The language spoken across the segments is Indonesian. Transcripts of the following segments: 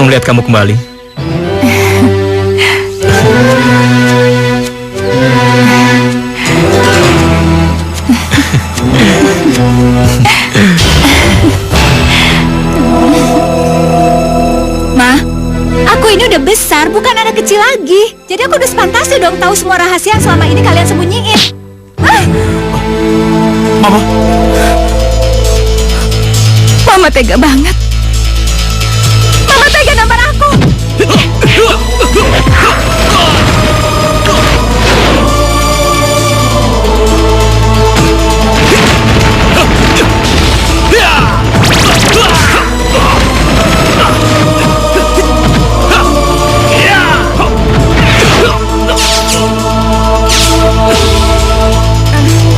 Senang melihat kamu kembali. Ma, aku ini udah besar, bukan anak kecil lagi. Jadi aku udah sepantasnya dong tahu semua rahasia yang selama ini kalian sembunyiin. Mama. Mama tega banget. Mama tega nampar aku.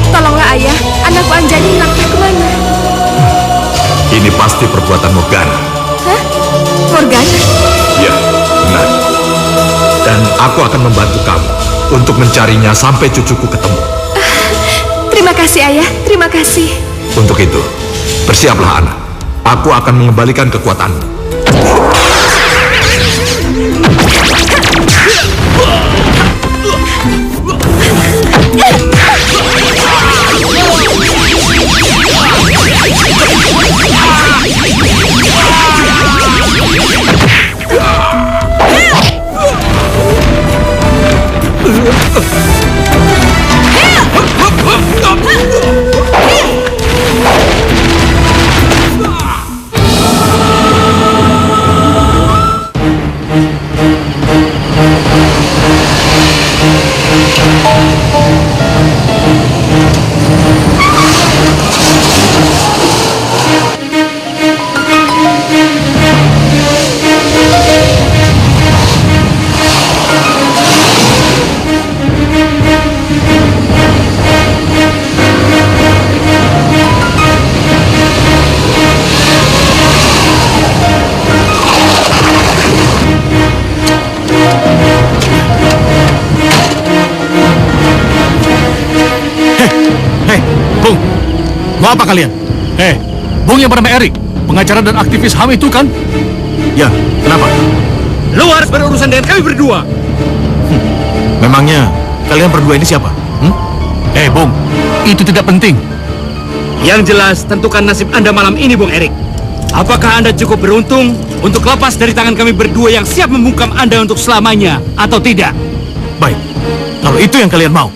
Tolonglah ayah, anakku Anjani hilangnya kemana? Ini pasti perbuatan Morgana. Hah? Morgana? Ya, benar. Dan aku akan membantu kamu untuk mencarinya sampai cucuku ketemu. Terima kasih ayah, terima kasih. Untuk itu, bersiaplah anak. Aku akan mengembalikan kekuatanmu. Mau apa kalian? Bung yang bernama Erik, pengacara dan aktivis HAM itu kan? Ya, kenapa? Lu harus berurusan dengan kami berdua. Memangnya kalian berdua ini siapa? Bung, itu tidak penting. Yang jelas, tentukan nasib Anda malam ini, Bung Erik. Apakah Anda cukup beruntung untuk lepas dari tangan kami berdua yang siap membungkam Anda untuk selamanya, atau tidak? Baik, kalau itu yang kalian mau.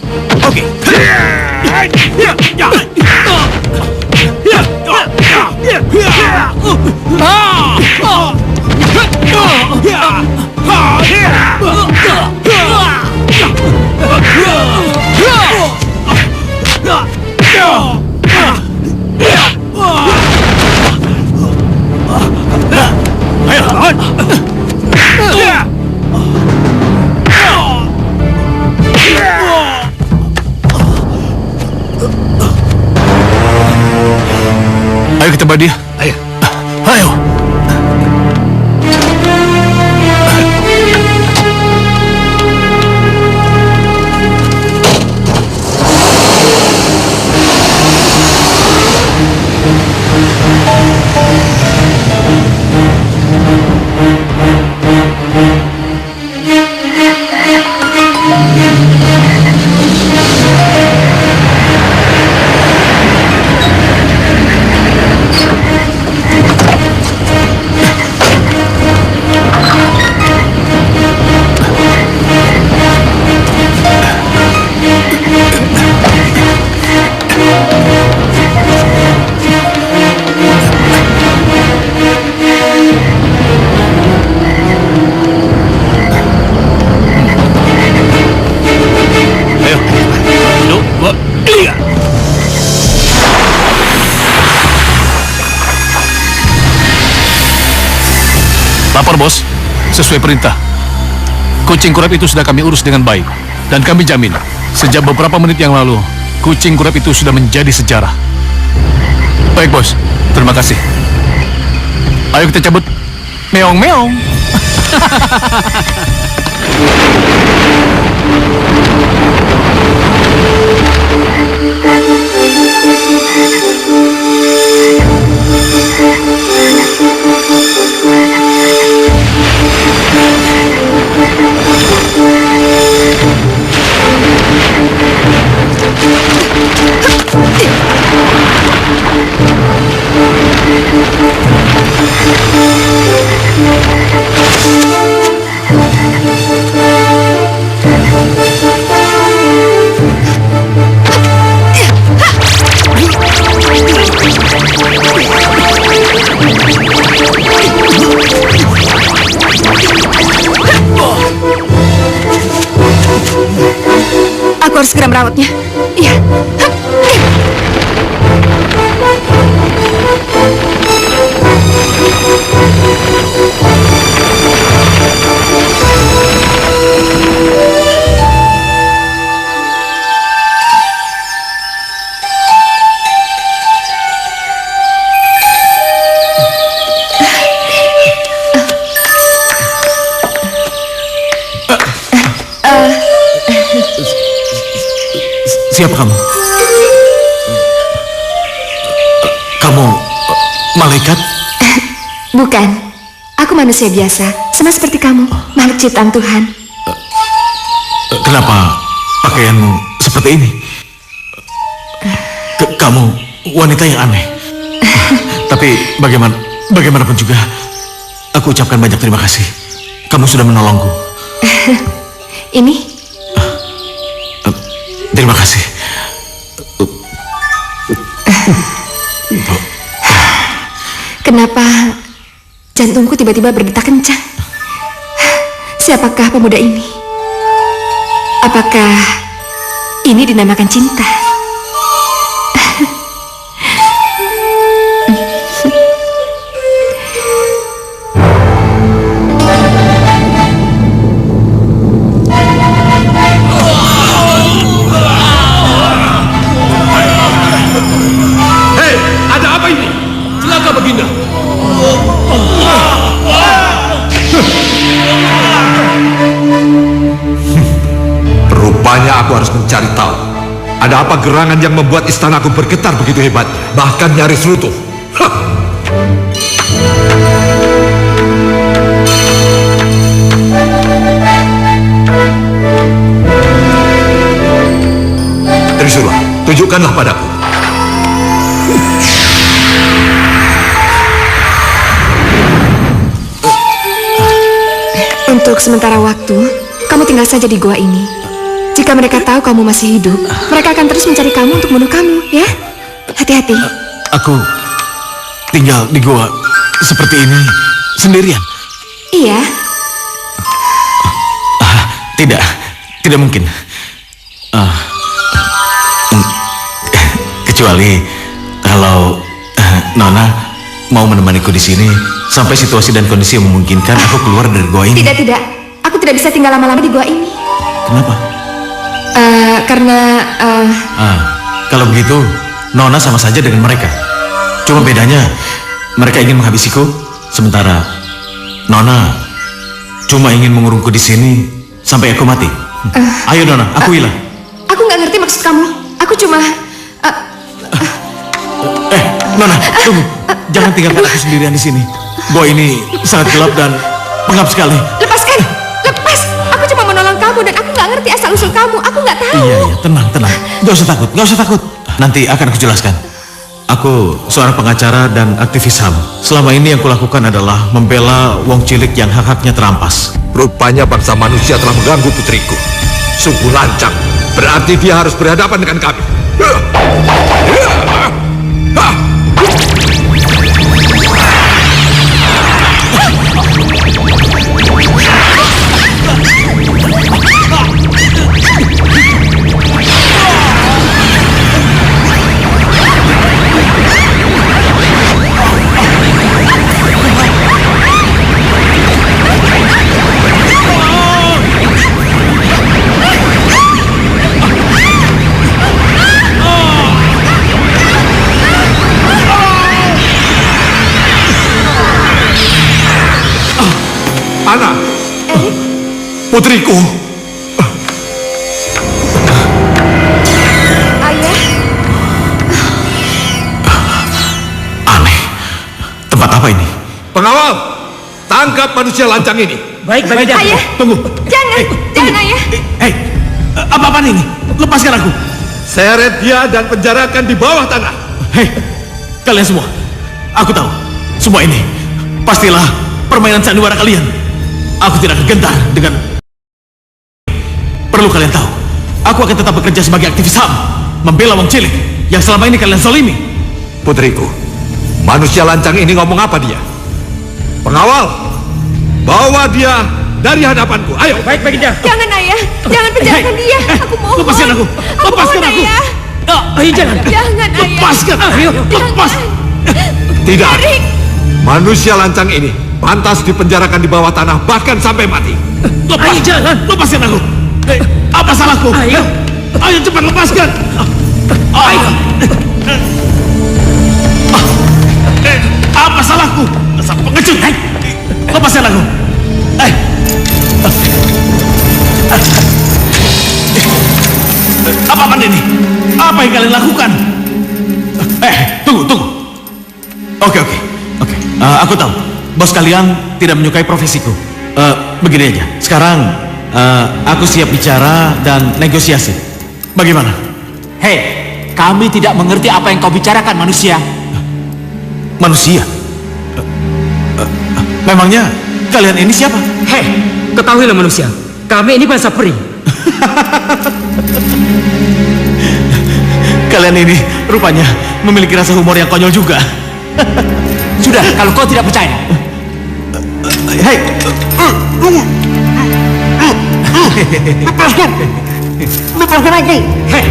Oke. Ayo kita bawa dia. Ayo. Ayo. Lapor bos, sesuai perintah. Kucing kurap itu sudah kami urus dengan baik. Dan kami jamin, sejak beberapa menit yang lalu, kucing kurap itu sudah menjadi sejarah. Baik bos, terima kasih. Ayo kita cabut. Meong-meong. harus segera merawatnya. Iya. Siapa kamu? Kamu malaikat? Bukan. Aku manusia biasa, sama seperti kamu, makhluk ciptaan Tuhan. Kenapa pakaianmu seperti ini? Kamu wanita yang aneh. Tapi bagaimanapun juga, aku ucapkan banyak terima kasih. Kamu sudah menolongku. Ini? Terima kasih. Kenapa jantungku tiba-tiba berdetak kencang? Siapakah pemuda ini? Apakah ini dinamakan cinta? Hei, ada apa ini? Celaka Baginda. Rupanya aku harus mencari tahu. Ada apa gerangan yang membuat istanaku bergetar begitu hebat, bahkan nyaris runtuh? Hah! Trisula, tunjukkanlah padaku. Untuk sementara waktu, kamu tinggal saja di gua ini. Jika mereka tahu kamu masih hidup, mereka akan terus mencari kamu untuk bunuh kamu, ya? Hati-hati. Aku tinggal di gua seperti ini sendirian. Iya. Tidak mungkin. Kecuali kalau Nona mau menemaniku di sini sampai situasi dan kondisi yang memungkinkan aku keluar dari gua ini. Tidak. Aku tidak bisa tinggal lama-lama di gua ini. Kenapa? Karena Kalau begitu, Nona sama saja dengan mereka. Cuma bedanya, mereka ingin menghabisiku, sementara Nona cuma ingin mengurungku di sini sampai aku mati. Ayo Nona, akuilah. aku nggak ngerti maksud kamu. Aku cuma Nona, tunggu. Jangan tinggalkan aku sendirian di sini. Gua ini sangat gelap dan pengap sekali. lepaskan. Lepas. Aku cuma menolong kamu dan aku nggak ngerti asal usul kamu. Aku nggak tahu. Iya, tenang. Gak usah takut. Nanti akan aku jelaskan. Aku seorang pengacara dan aktivis HAM. Selama ini yang kulakukan adalah membela wong cilik yang hak-haknya terampas. Rupanya bangsa manusia telah mengganggu putriku. Sungguh lancang. Berarti dia harus berhadapan dengan kami. Ana, putriku. Ayah. Aneh. Tempat apa ini? Pengawal, tangkap manusia lancang ini. Baik, Baginda. Ayah. Tunggu. Jangan ayah. Hei, apa-apaan ini? Lepaskan aku. Seret dia dan penjarakan di bawah tanah. Hei, kalian semua. Aku tahu. Semua ini pastilah permainan sandiwara kalian. Aku tidak akan gentar dengan... Perlu kalian tahu, aku akan tetap bekerja sebagai aktivis HAM, membela wong cilik yang selama ini kalian zalimi. Putriku, manusia lancang ini ngomong apa dia? Pengawal, bawa dia dari hadapanku. Ayo. Baik, Baginda. Jangan ayah. Jangan penjarakan dia. Aku mohon. Lepaskan aku. Lepaskan mohon, aku. Ayah. Ayo jangan. Jangan, Ayah. Lepaskan. Ayo, lepas. Tidak. Manusia lancang ini pantas dipenjarakan di bawah tanah bahkan sampai mati. Ayo jangan. Lepaskan aku. Apa salahku? Ayo. Ayo cepat lepaskan. Ayo. Apa salahku? Dasar pengecut. Lepaskan aku. Apa ini? Apa yang kalian lakukan? Tunggu. Oke. Aku tahu. Bos kalian tidak menyukai profesiku. Begini aja. Sekarang aku siap bicara dan negosiasi. Bagaimana? Hei, kami tidak mengerti apa yang kau bicarakan, manusia. Manusia? Memangnya kalian ini siapa? Hei, ketahuilah manusia, kami ini bangsa peri. Kalian ini rupanya memiliki rasa humor yang konyol juga. Sudah, kalau kau tidak percaya. Hei, lepaskan lagi. Hei,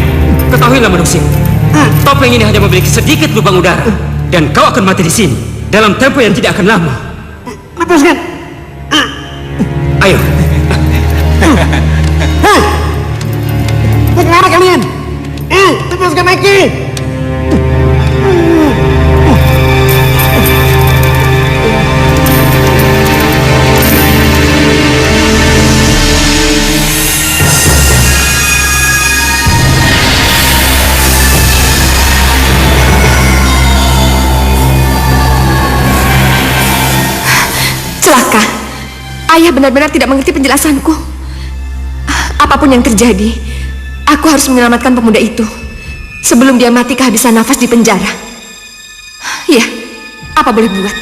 ketahuilah manusia, topeng ini hanya memiliki sedikit lubang udara, dan kau akan mati di sini dalam tempo yang tidak akan lama. Lepaskan. Ayo. Kenapa kalian? Lepaskan lagi. Celaka. Ayah benar-benar tidak mengerti penjelasanku. Apapun yang terjadi, aku harus menyelamatkan pemuda itu sebelum dia mati kehabisan nafas di penjara. Ya, apa boleh buat?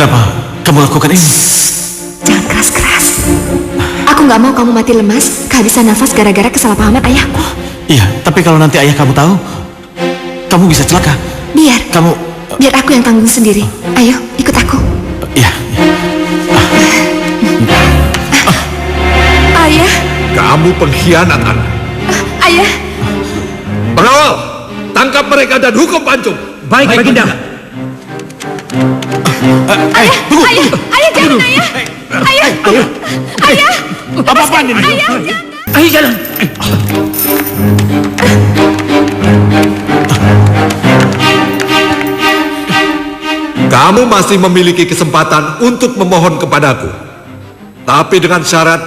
Kenapa kamu lakukan ini? Jangan keras-keras. Aku nggak mau kamu mati lemas, kehabisan nafas gara-gara kesalahpahaman ayahku. Iya, tapi kalau nanti ayah kamu tahu, kamu bisa celaka. Biar aku yang tanggung sendiri. Ayo, ikut aku. Iya. Ayah. Kamu pengkhianat, anak. Ayah. Pengawal, tangkap mereka dan hukum pancung. Baik, Baginda. Ayah, ayah jangan ayah. Ayah. Apa-apaan ini? Ayah, Ayo jalan. Kamu masih memiliki kesempatan untuk memohon kepadaku. Tapi dengan syarat,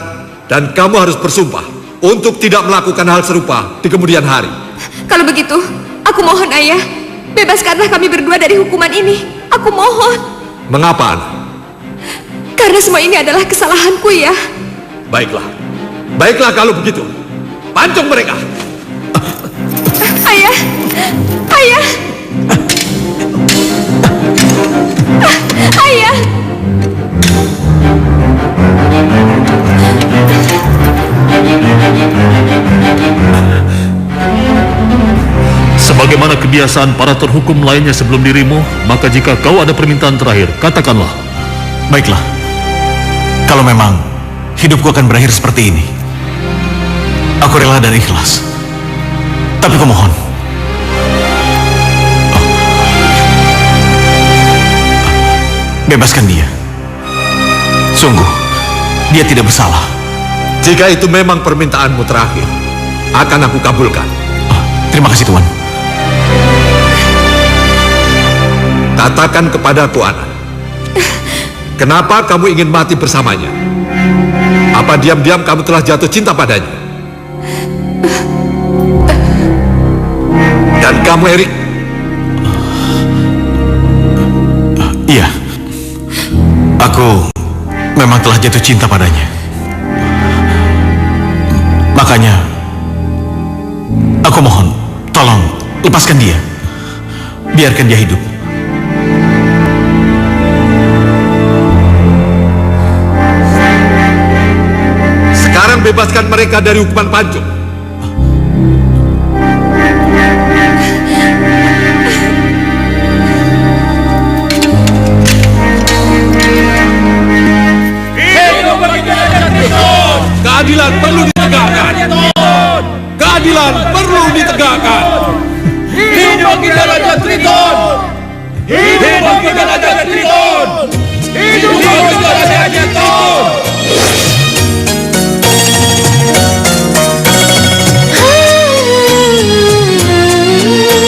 dan kamu harus bersumpah untuk tidak melakukan hal serupa di kemudian hari. Kalau begitu, aku mohon ayah, bebaskanlah kami berdua dari hukuman ini. Aku mohon. Mengapa, anak? Karena semua ini adalah kesalahanku ya. Baiklah. Baiklah kalau begitu. Pancung mereka. Ayah. Ayah. Ayah. kebiasaan para terhukum lainnya sebelum dirimu, maka jika kau ada permintaan terakhir, katakanlah. Baiklah. Kalau memang hidupku akan berakhir seperti ini, aku rela dan ikhlas. Tapi kumohon, bebaskan dia. Sungguh, dia tidak bersalah. Jika itu memang permintaanmu terakhir, akan aku kabulkan. Terima kasih, Tuan. Katakan kepadaku, anak. Kenapa kamu ingin mati bersamanya? Apa diam-diam kamu telah jatuh cinta padanya? Dan kamu, Erik? Iya, aku memang telah jatuh cinta padanya. Makanya, aku mohon, tolong lepaskan dia. Biarkan dia hidup. Sekarang bebaskan mereka dari hukuman pancung. Keadilan perlu ditegakkan. Keadilan perlu ditegakkan. Hidup bagi Raja Triton! Hidup bagi Raja Triton! Hidup bagi Raja Triton!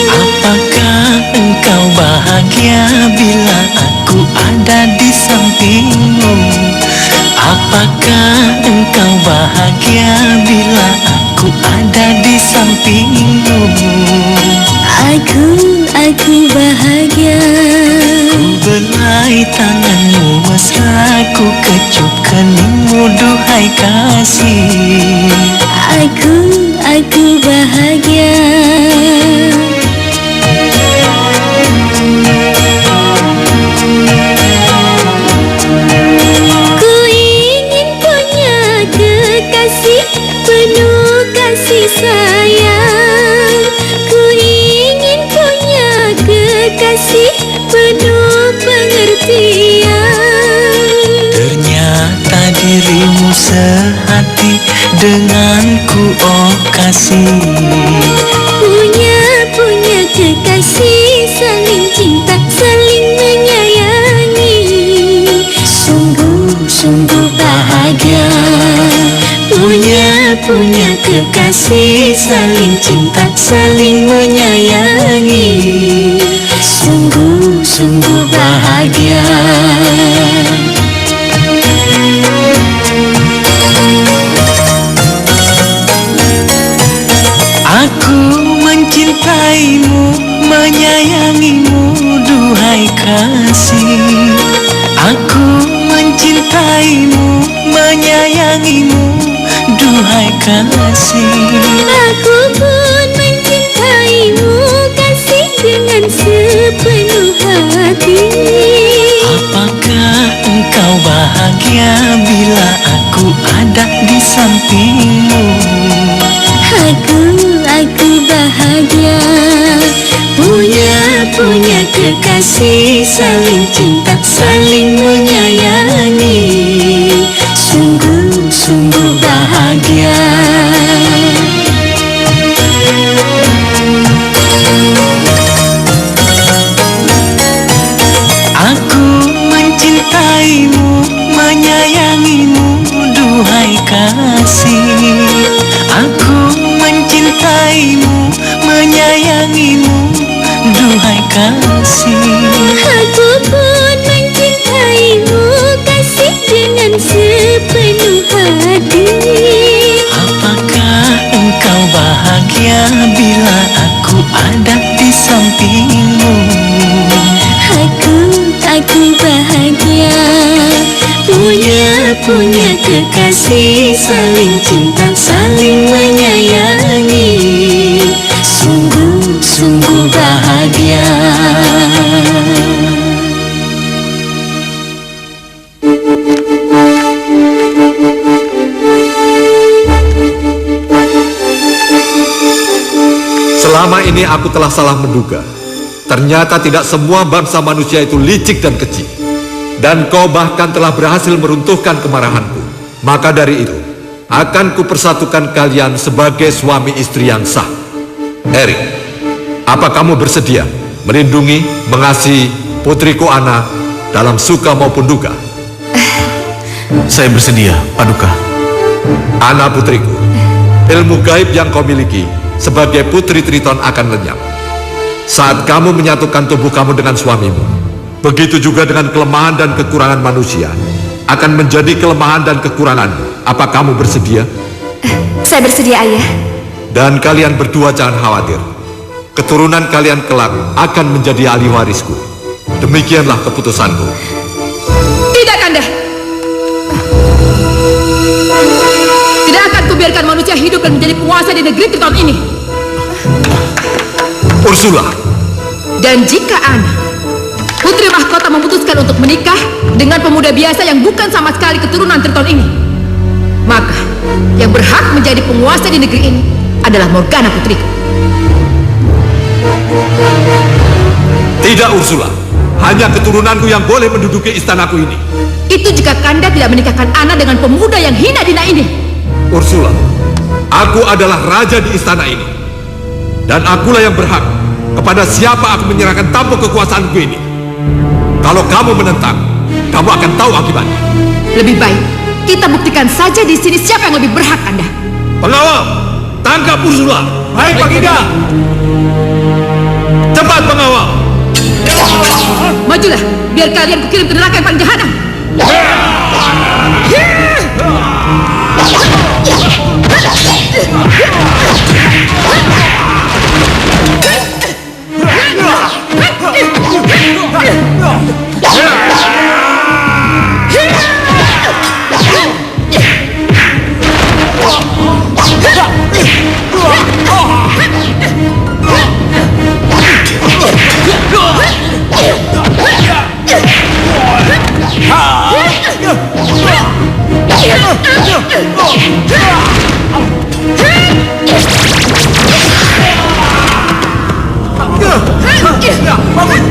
Apakah engkau bahagia bila aku ada di sampingmu? Apakah engkau bahagia bila aku ada di sampingmu? Aku bahagia. Ku belai tanganmu mesra, ku kecup keningmu duhai kasih. Aku bahagia. Ku ingin punya kekasih penuh kasih sayang. Ku ingin punya kekasih penuh pengertian. Ternyata dirimu sehati denganku, oh kasih. Punya kekasih, saling cinta, saling menyayangi. Sungguh bahagia. Punya kekasih, saling cinta, saling menyayangi. Sungguh bahagia. Aku mencintaimu, menyayangimu, duhai kasih. Aku mencintaimu, menyayangimu, duhai kasih. Aku pun mencintaimu, kasih, dengan sepenuh hati. Apakah engkau bahagia bila aku ada di sampingmu? Aku bahagia. Punya kekasih, saling cinta, saling menyayangi. Sungguh bahagia. Aku mencintaimu, menyayangimu, duhai kasih. Aku mencintaimu, menyayangimu, duhai kasih. Aku pun mencintaimu, kasih, dengan sepenuh hati. Apakah engkau bahagia bila aku ada di sampingmu? Aku bahagia. Punya kekasih, saling cinta, saling menyayangi. Sungguh bahagia. Selama ini aku telah salah menduga. Ternyata tidak semua bangsa manusia itu licik dan keji. Dan kau bahkan telah berhasil meruntuhkan kemarahanku. Maka dari itu, akan kupersatukan kalian sebagai suami istri yang sah. Erik, apa kamu bersedia melindungi, mengasihi putriku Ana dalam suka maupun duka? Saya bersedia, Paduka. Ana putriku, ilmu gaib yang kau miliki sebagai putri Triton akan lenyap saat kamu menyatukan tubuh kamu dengan suamimu. Begitu juga dengan kelemahan dan kekurangan manusia akan menjadi kelemahan dan kekuranganmu. Apa kamu bersedia? Saya bersedia, Ayah. Dan kalian berdua jangan khawatir. Keturunan kalian kelak akan menjadi ahli warisku. Demikianlah keputusanku. Tidak, Kanda. Tidak akan kubiarkan manusia hidup dan menjadi penguasa di negeri Triton ini. Ursula. Dan jika Ana, putri mahkota, memutuskan untuk menikah dengan pemuda biasa yang bukan sama sekali keturunan Triton ini, maka yang berhak menjadi penguasa di negeri ini adalah Morgana putriku. Tidak, Ursula. Hanya keturunanku yang boleh menduduki istanaku ini. Itu jika Kanda tidak menikahkan Ana dengan pemuda yang hina dina ini. Ursula, aku adalah raja di istana ini. Dan akulah yang berhak kepada siapa aku menyerahkan tampuk kekuasaanku ini. Kalau kamu menentang, kamu akan tahu akibatnya. Lebih baik kita buktikan saja di sini siapa yang lebih berhak, Kanda. Pengawal, tangkap Ursula. Baik, Baginda. Cepat, pengawal. Majulah, biar kalian kukirim ke neraka yang paling jahanam.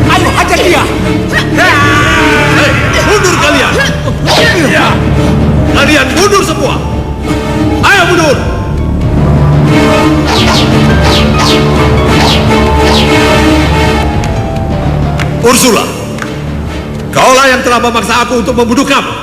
Ayo, hajar dia. Mundur kalian. Kalian mundur semua. Ayo mundur. Ursula, kaulah yang telah memaksa aku untuk membunuh kamu.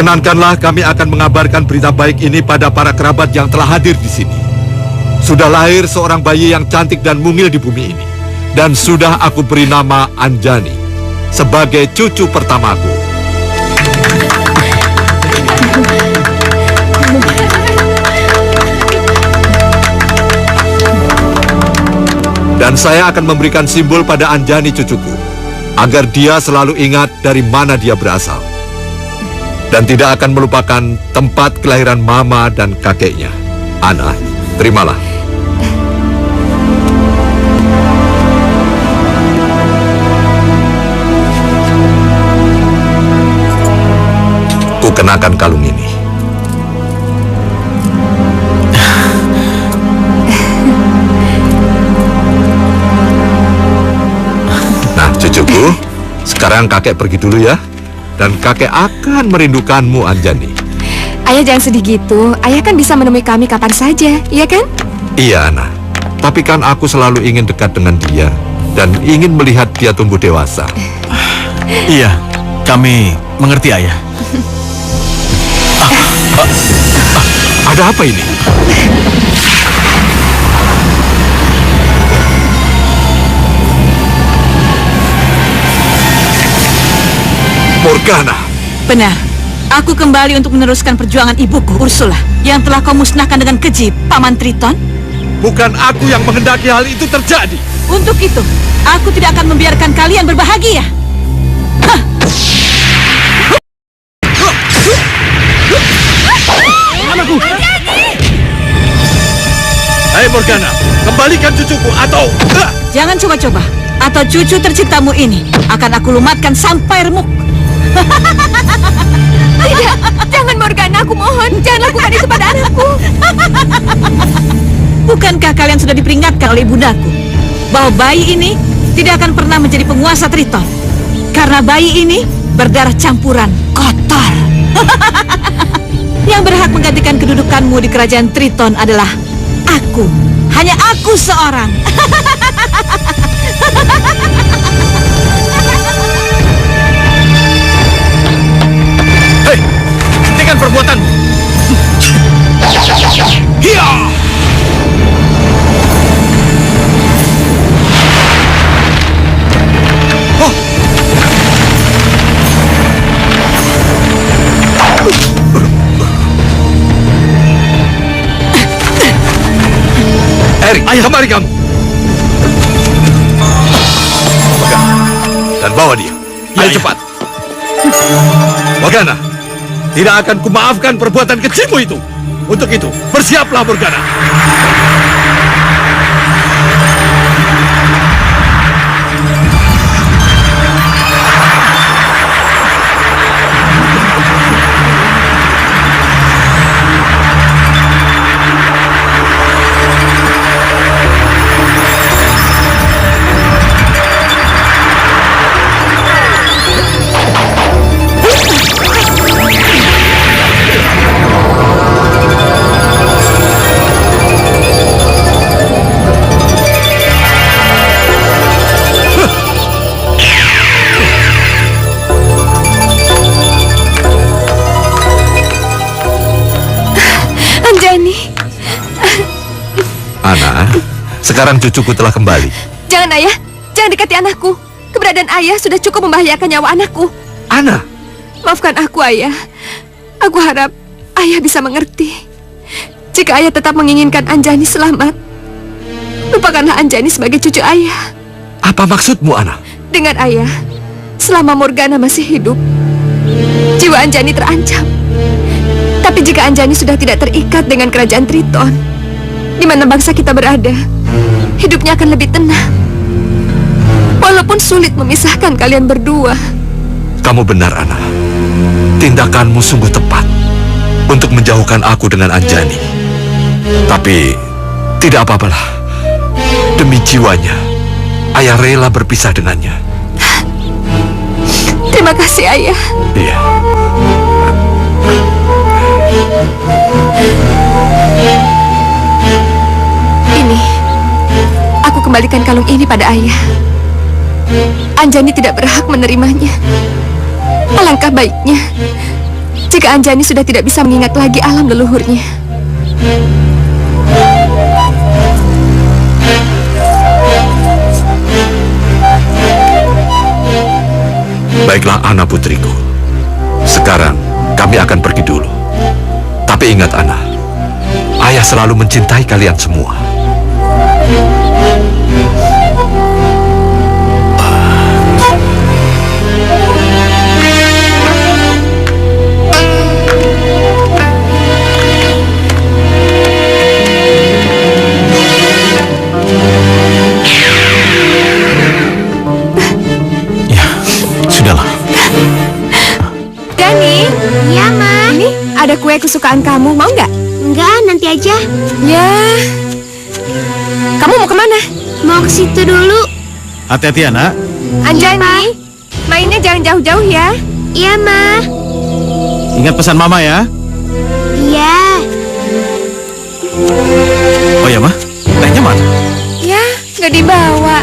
Perkenankanlah kami akan mengabarkan berita baik ini pada para kerabat yang telah hadir di sini. Sudah lahir seorang bayi yang cantik dan mungil di bumi ini. Dan sudah aku beri nama Anjani sebagai cucu pertamaku. Dan saya akan memberikan simbol pada Anjani cucuku, agar dia selalu ingat dari mana dia berasal. Dan tidak akan melupakan tempat kelahiran mama dan kakeknya. Ana, terimalah. Ku kenakan kalung ini. Cucuku, sekarang kakek pergi dulu ya. Dan kakek akan merindukanmu, Anjani. Ayah jangan sedih gitu. Ayah kan bisa menemui kami kapan saja, iya kan? Iya, Ana. Tapi kan aku selalu ingin dekat dengan dia. Dan ingin melihat dia tumbuh dewasa. Iya, kami mengerti, Ayah. Ada apa ini? Morgana. Benar. Aku kembali untuk meneruskan perjuangan ibuku, Ursula, yang telah kau musnahkan dengan keji, Paman Triton. Bukan aku yang menghendaki hal itu terjadi. Untuk itu, aku tidak akan membiarkan kalian berbahagia. Hah! Anakku. Hai Morgana, kembalikan cucuku atau... Jangan coba-coba, atau cucu tercintamu ini akan aku lumatkan sampai remuk. Tidak, jangan Morgana, aku mohon. Jangan lakukan itu pada anakku. Bukankah kalian sudah diperingatkan oleh ibundaku bahwa bayi ini tidak akan pernah menjadi penguasa Triton? Karena bayi ini berdarah campuran kotor. Yang berhak menggantikan kedudukanmu di kerajaan Triton adalah aku. Hanya aku seorang. Hei, hentikan perbuatanmu. Hiya! Oh. Eri, kemari kamu. Dan bawa dia. Ayo cepat. Morgana, tidak akan kumaafkan perbuatan kecilmu itu. Untuk itu, bersiaplah Morgana. Ana, sekarang cucuku telah kembali. Jangan ayah, jangan dekati anakku. Keberadaan ayah sudah cukup membahayakan nyawa anakku. Ana, maafkan aku ayah. Aku harap ayah bisa mengerti. Jika ayah tetap menginginkan Anjani selamat, lupakanlah Anjani sebagai cucu ayah. Apa maksudmu, Ana? Dengan ayah, selama Morgana masih hidup, jiwa Anjani terancam. Tapi jika Anjani sudah tidak terikat dengan kerajaan Triton, di mana bangsa kita berada, hidupnya akan lebih tenang. Walaupun sulit memisahkan kalian berdua. Kamu benar, Ana. Tindakanmu sungguh tepat untuk menjauhkan aku dengan Anjani. Tapi tidak apa-apalah. Demi jiwanya, ayah rela berpisah dengannya. Terima kasih, ayah. Iya. Ini, aku kembalikan kalung ini pada ayah. Anjani tidak berhak menerimanya. Alangkah baiknya jika Anjani sudah tidak bisa mengingat lagi alam leluhurnya. Baiklah Ana putriku. Sekarang kami akan pergi dulu. Tapi ingat Ana, ayah selalu mencintai kalian semua. Sudahlah. Dani, Iya, Ma. ini ada kue kesukaan kamu, mau nggak? Enggak, nanti aja. Ya. Kamu mau kemana? Mau ke situ dulu. Hati-hati ya, nak. Anjani, mainnya jangan jauh-jauh ya. Iya, Ma. Ingat pesan mama ya. Iya. Oh ya, Ma. Tehnya mana? Ya, nggak dibawa.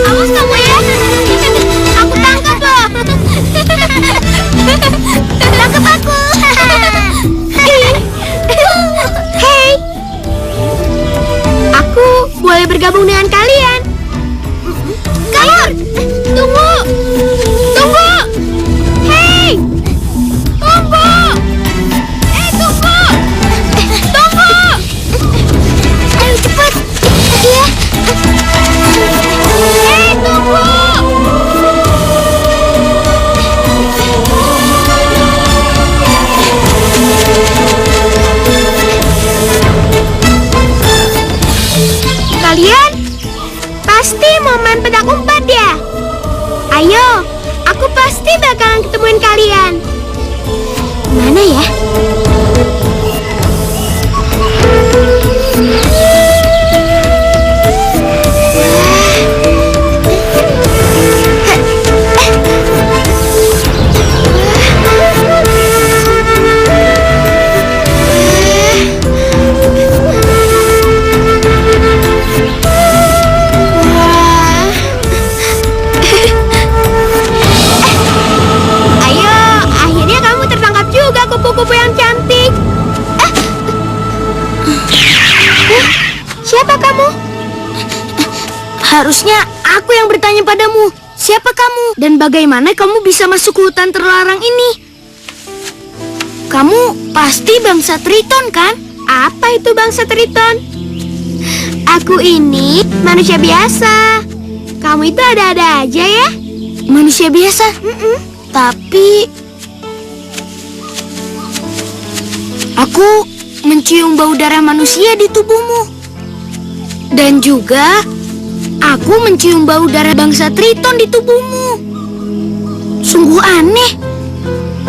Awas kamu ya. Aku tangkap loh. Tangkap aku. Hei. Aku boleh bergabung dengan kalian. Kabur. Tunggu. Tunggu. Hei. Tunggu. Tunggu. Tunggu. Ayo cepat. Iya. Hei, tunggu. Kalian pasti mau main petak umpet ya? Ayo, aku pasti bakalan ketemuin kalian. Mana ya? Ayo, akhirnya kamu tertangkap juga, kupu-kupu yang cantik. Siapa kamu? Harusnya aku yang bertanya padamu. Siapa kamu? Dan bagaimana kamu bisa masuk ke hutan terlarang ini? Kamu pasti bangsa Triton, kan? Apa itu bangsa Triton? Aku ini manusia biasa. Kamu itu ada-ada aja ya? Manusia biasa? Tapi aku mencium bau darah manusia di tubuhmu. Dan juga aku mencium bau darah bangsa Triton di tubuhmu. Sungguh aneh.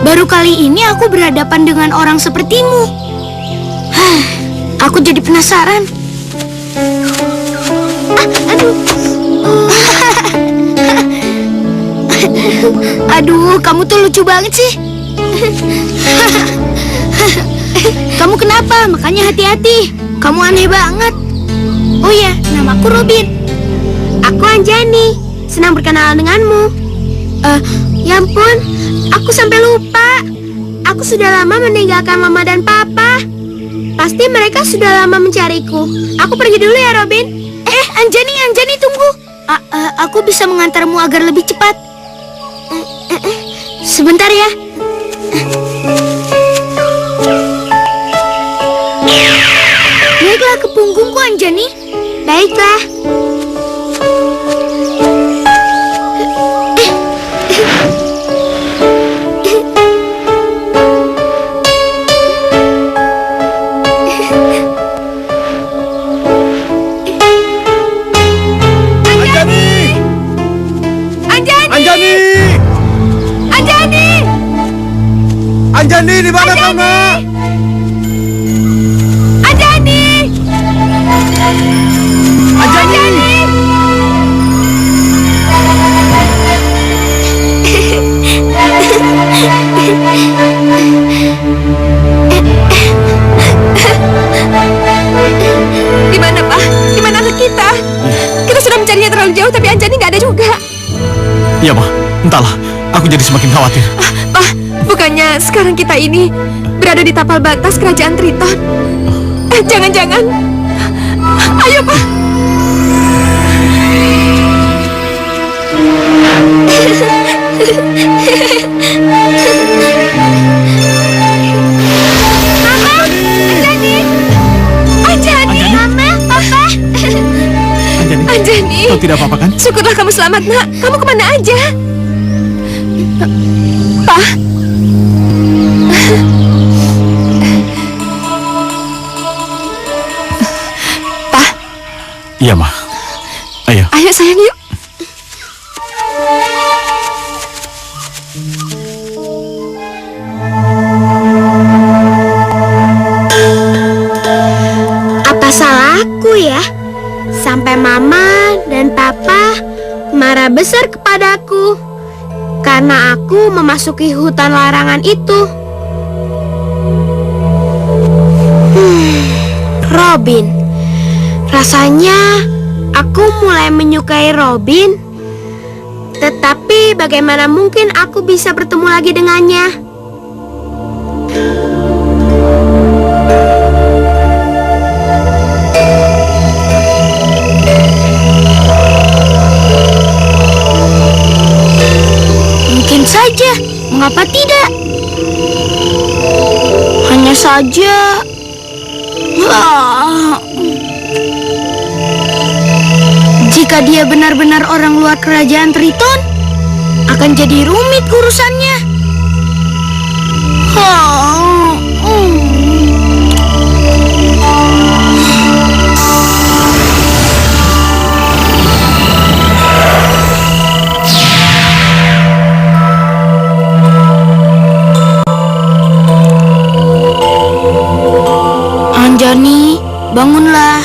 Baru kali ini aku berhadapan dengan orang sepertimu. Aku jadi penasaran. Aduh. Aduh, kamu tuh lucu banget sih. Kamu kenapa? Makanya hati-hati. Kamu aneh banget. Oh ya, namaku Robin. Aku Anjani. Senang berkenalan denganmu. Ya ampun, aku sampai lupa. Aku sudah lama meninggalkan Mama dan Papa. Pasti mereka sudah lama mencariku. Aku pergi dulu ya, Robin. Anjani, tunggu. Aku bisa mengantarmu agar lebih cepat. Sebentar ya. dukungku, Anjani. Baiklah. Anjani, di mana kau, Nak? Anjani! Anjani! Di mana, Pak? Di mana anak kita? Kita sudah mencarinya terlalu jauh, tapi Anjani nggak ada juga. Iya, Ma. Entahlah, aku jadi semakin khawatir. Pak, bukannya sekarang kita ini berada di tapal batas kerajaan Triton? Jangan-jangan. Ayo, Pak. Anjani, Kau tidak apa-apa kan? syukurlah kamu selamat, Nak. Kamu kemana aja? Pak. Pak. Iya, Ma. Ayo. Ayo sayang, yuk. Apa salahku ya? Sampai Mama dan Papa marah besar kepadaku karena aku memasuki hutan larangan itu. Robin. Rasanya aku mulai menyukai Robin. Tetapi bagaimana mungkin aku bisa bertemu lagi dengannya? Mungkin saja, mengapa tidak? Hanya saja... Jika dia benar-benar orang luar kerajaan Triton, akan jadi rumit urusannya. Anjani, bangunlah.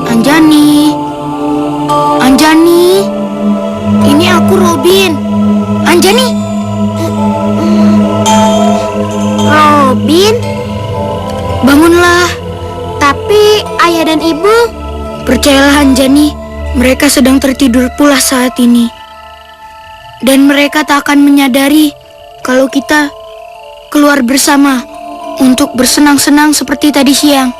Anjani. Anjani. Ini aku Robin. Anjani. Robin? Bangunlah. Tapi ayah dan ibu, percayalah Anjani, mereka sedang tertidur pula saat ini. Dan mereka tak akan menyadari kalau kita keluar bersama untuk bersenang-senang seperti tadi siang.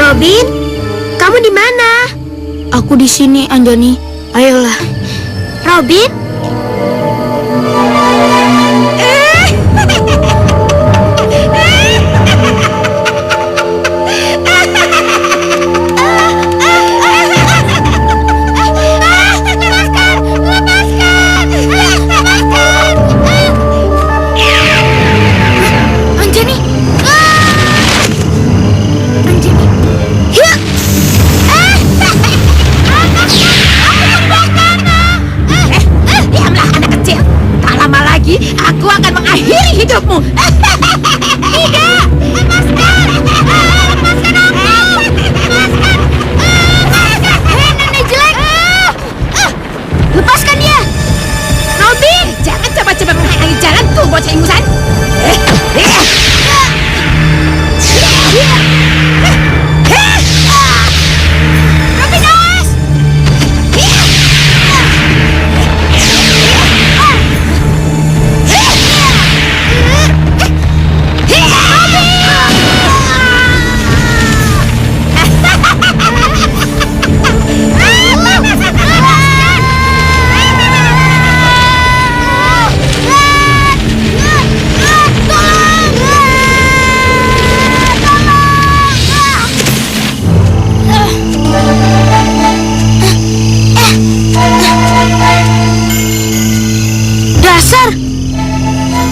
Robin, kamu di mana? Aku di sini, Anjani. Ayolah. Robin? Aku akan mengakhiri hidupmu. Tidak! Lepaskan! Lepaskan aku! Lepaskan! Nenek jelek!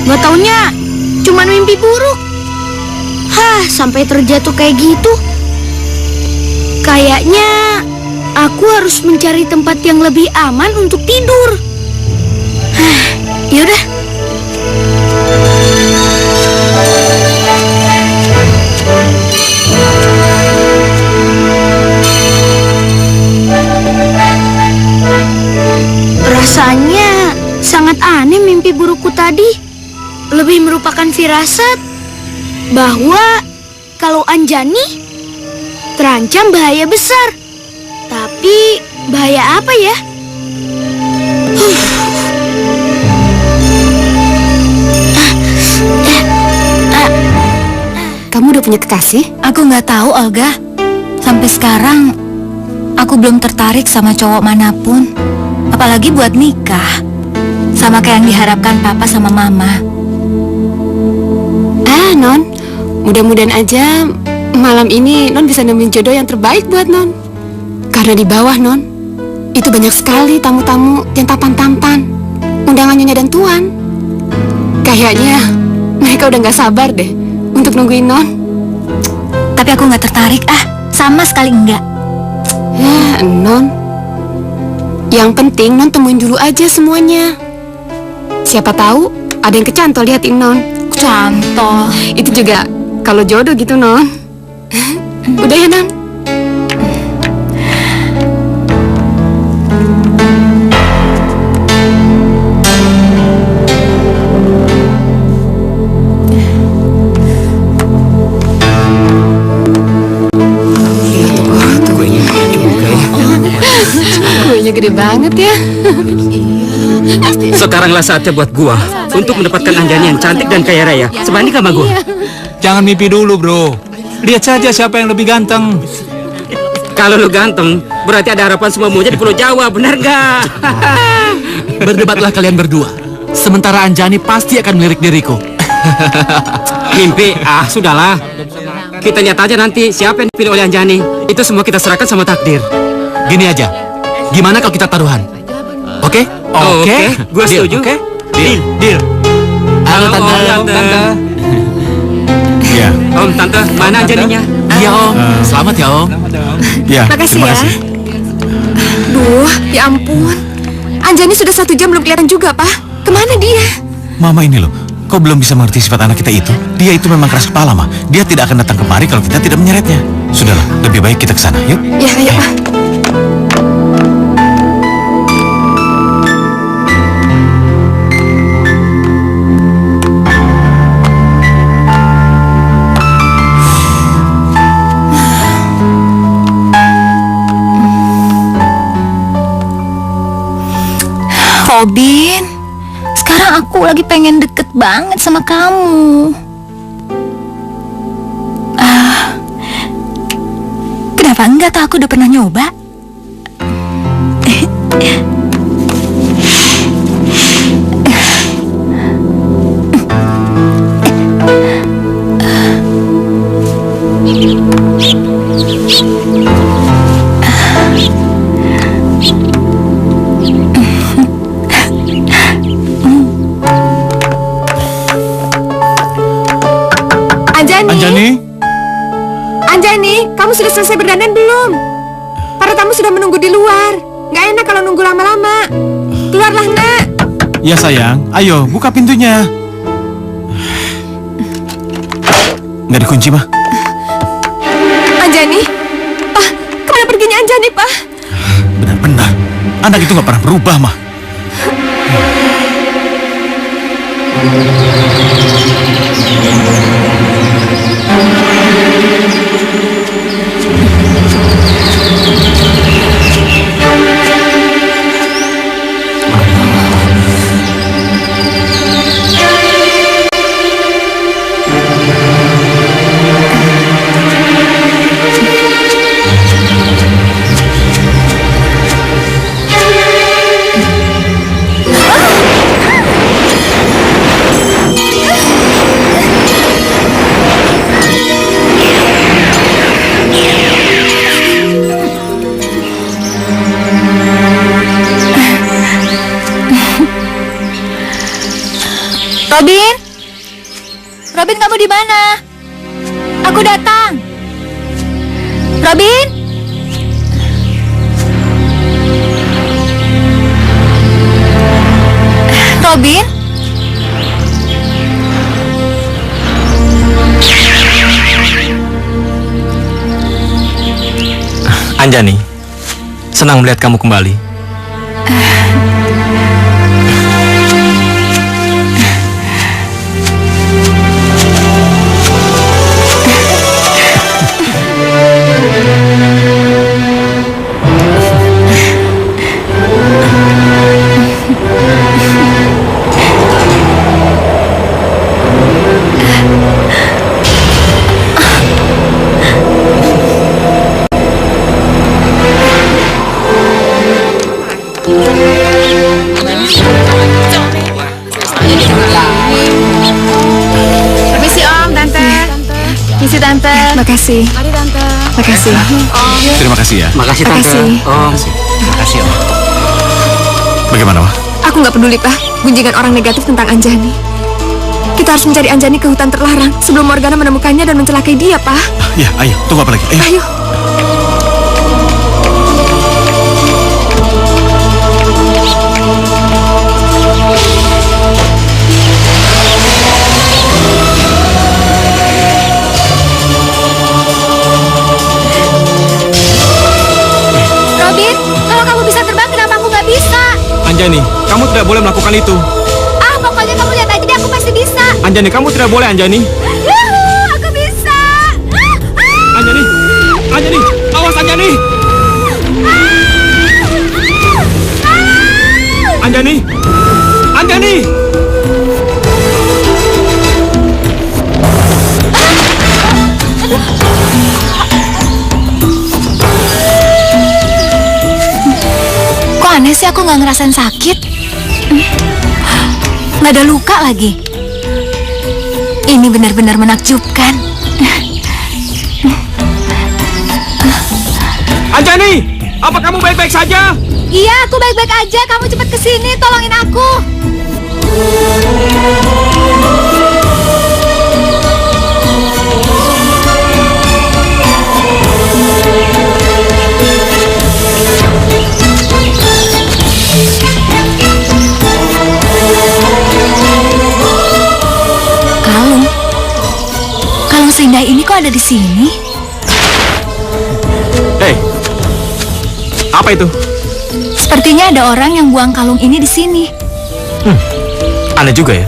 Nggak taunya cuman mimpi buruk. Hah, sampai terjatuh kayak gitu. Kayaknya aku harus mencari tempat yang lebih aman untuk tidur. Hah, yaudah. Rasanya sangat aneh mimpi burukku tadi. Lebih merupakan firasat bahwa kalau Anjani terancam bahaya besar. Tapi bahaya apa ya? Kamu udah punya kekasih? Aku nggak tahu, Olga. Sampai sekarang aku belum tertarik sama cowok manapun. Apalagi buat nikah. Sama kayak yang diharapkan papa sama mama. Non, mudah-mudahan aja malam ini Non bisa nemuin jodoh yang terbaik buat Non. Karena di bawah Non, itu banyak sekali tamu-tamu yang tampan-tampan, undangan nyonya dan tuan. Kayaknya mereka udah gak sabar deh untuk nungguin Non. Tapi aku nggak tertarik, sama sekali enggak. Ya, Non. Yang penting Non temuin dulu aja semuanya. Siapa tahu ada yang kecantol di hati Non. Cantol. Itu juga kalau jodoh gitu, Non. Udah ya, Non? Kuenya gede banget ya. Sekaranglah saatnya buat gua untuk mendapatkan Anjani yang cantik dan kaya raya sebanding sama gua. Jangan mimpi dulu, bro. Lihat saja siapa yang lebih ganteng. Kalau lu ganteng, berarti ada harapan semua muja di Pulau Jawa, benar nggak? Berdebatlah kalian berdua. Sementara Anjani pasti akan melirik diriku. Mimpi, sudahlah. Kita lihat aja nanti siapa yang dipilih oleh Anjani. Itu semua kita serahkan sama takdir. Gini aja, gimana kalau kita taruhan? Oke? Oke, gua setuju. Oke? Deal. Halo, Tante. Ya. Om, Tante, mana Anjaninya? Iya, Om. Selamat ya, Om. Ya, Makasih terima ya. kasih. Duh, ya ampun. Anjani sudah 1 jam belum kelihatan juga, Pak. Kemana dia? Mama ini loh, kau belum bisa mengerti sifat anak kita itu. Dia itu memang keras kepala, Ma. Dia tidak akan datang kemari kalau kita tidak menyeretnya. Sudahlah, lebih baik kita ke sana. Yuk. Ya, ayo, Pak. Robin, sekarang aku lagi pengen deket banget sama kamu. Kenapa enggak? Tuh aku udah pernah nyoba. Anjani, kamu sudah selesai berdandan belum? Para tamu sudah menunggu di luar. Nggak enak kalau nunggu lama-lama. Keluarlah, Nak. Ya sayang, ayo buka pintunya. Nggak dikunci, Ma. Anjani, Pak, kemana perginya Anjani, Pak? Benar-benar, anak itu nggak pernah berubah, Ma. Robin? Robin, kamu di mana? Aku datang. Robin? Robin? Anjani, senang melihat kamu kembali. Permisi Om, Tante. Misi Tante. Makasih. Mari Tante. Makasih. Terima kasih ya. Makasih Tante. Makasih. Om. Makasih Om. Bagaimana, Wah? Aku nggak peduli, Pak. Gunjingan orang negatif tentang Anjani. Kita harus mencari Anjani ke hutan terlarang sebelum Morgana menemukannya dan mencelakai dia, Pak. Ya, ayo. Tunggu apa lagi? Ayo. Ayo. Robin, kalau kamu bisa terbang, kenapa aku nggak bisa? Anjani, kamu tidak boleh melakukan itu. Ah, pokoknya kamu lihat aja deh, aku pasti bisa. Anjani, kamu tidak boleh, Anjani. Yuhu, aku bisa. Anjani, Anjani, awas Anjani. Anjani, Anjani. Kok aneh sih, aku nggak ngerasain sakit. Nggak ada luka lagi. Ini benar-benar menakjubkan. Anjani, apa kamu baik-baik saja? Iya, aku baik-baik aja. Kamu cepat kesini, tolongin aku. Kalung seindah ini kok ada di sini? Hei, apa itu? Sepertinya ada orang yang buang kalung ini di sini. Aneh juga ya.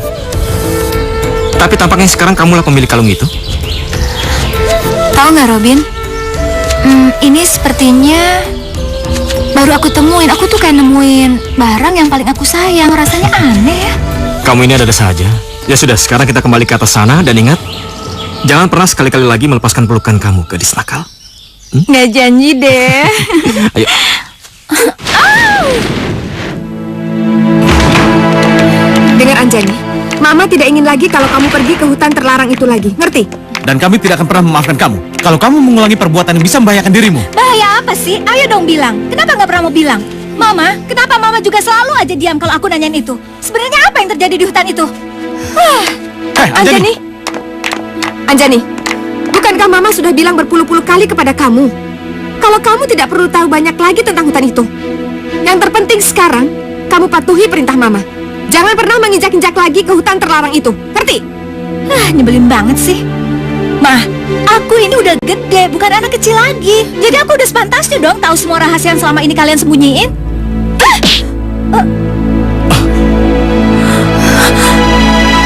Tapi tampaknya sekarang kamulah pemilik kalung itu. Tahu nggak, Robin? Ini sepertinya baru aku temuin. Aku tuh kayak nemuin barang yang paling aku sayang. Rasanya aneh ya. Kamu ini ada saja. Ya sudah, sekarang kita kembali ke atas sana dan ingat, jangan pernah sekali-kali lagi melepaskan pelukan kamu, gadis nakal. Nggak janji deh. Ayo. Dengar Anjani, Mama tidak ingin lagi kalau kamu pergi ke hutan terlarang itu lagi. Ngerti? Dan kami tidak akan pernah memaafkan kamu kalau kamu mengulangi perbuatan yang bisa membahayakan dirimu. Bahaya apa sih? Ayo dong bilang. Kenapa nggak pernah mau bilang? Mama, kenapa Mama juga selalu aja diam kalau aku nanyain itu? Sebenarnya apa yang terjadi di hutan itu? Anjani. Anjani, bukankah Mama sudah bilang berpuluh-puluh kali kepada kamu kalau kamu tidak perlu tahu banyak lagi tentang hutan itu? Yang terpenting sekarang, kamu patuhi perintah Mama. Jangan pernah menginjak-injak lagi ke hutan terlarang itu. Ngerti? Nyebelin banget sih. Mah, aku ini udah gede, bukan anak kecil lagi. Jadi aku udah sepantasnya dong tahu semua rahasia yang selama ini kalian sembunyiin.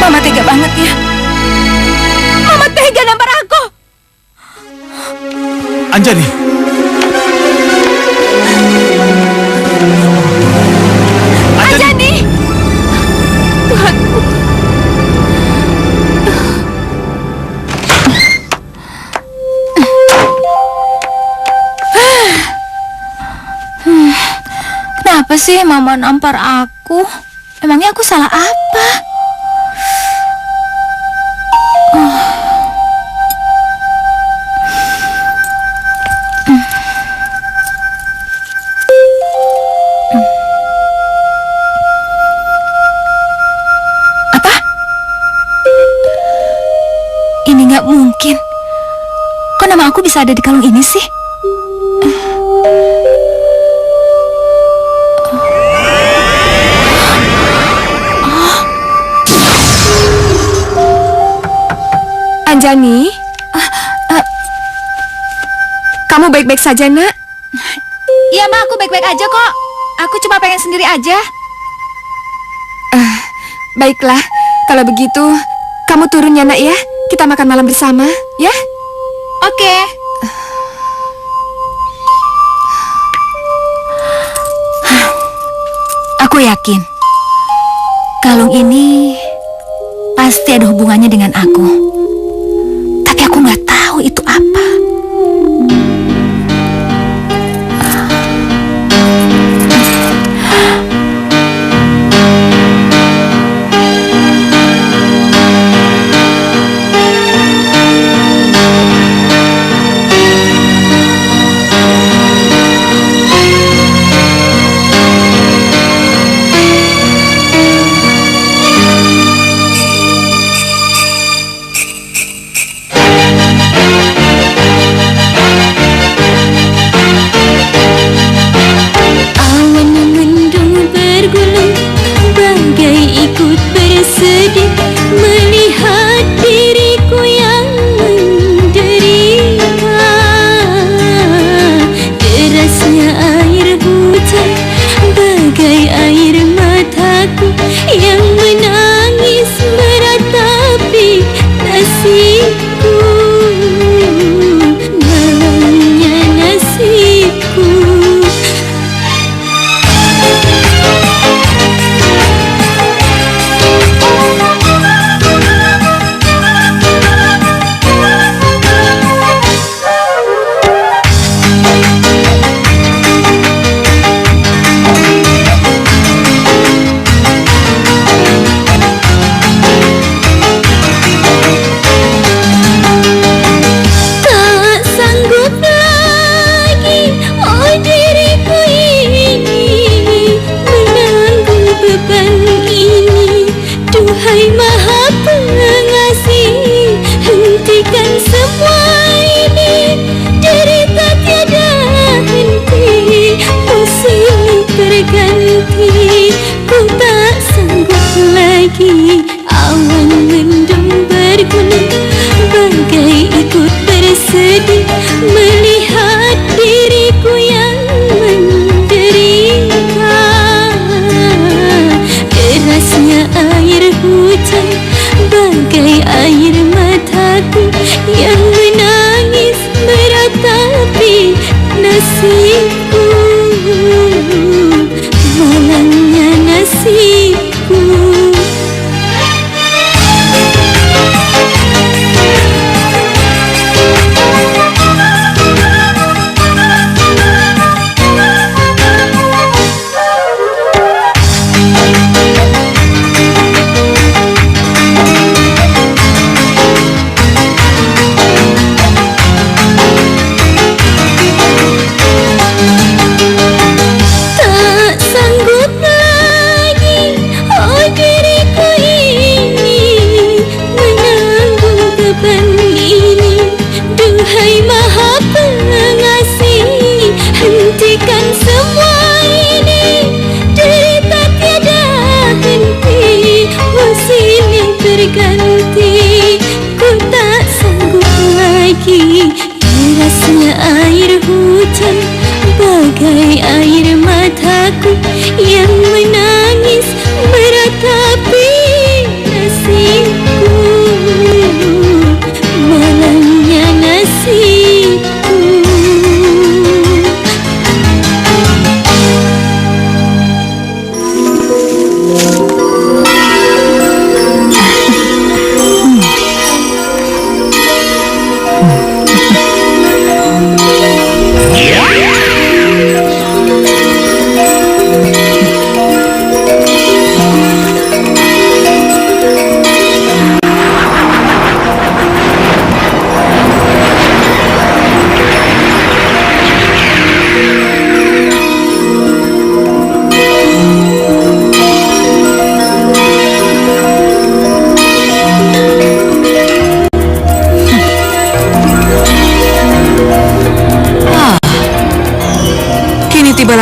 Mama tega banget ya. Mama tega nampar aku. Anjani. Anjani. Tuhanku. Kenapa sih Mama nampar aku? Emangnya aku salah apa? Nggak mungkin. Kok nama aku bisa ada di kalung ini sih? Anjani? Kamu baik-baik saja, nak? Iya, Ma, aku baik-baik aja kok. Aku cuma pengen sendiri aja. Baiklah, kalau begitu kamu turun ya, nak ya. Kita makan malam bersama, ya? Oke. Aku yakin kalung ini pasti ada hubungannya dengan aku. Tapi aku nggak tahu itu apa.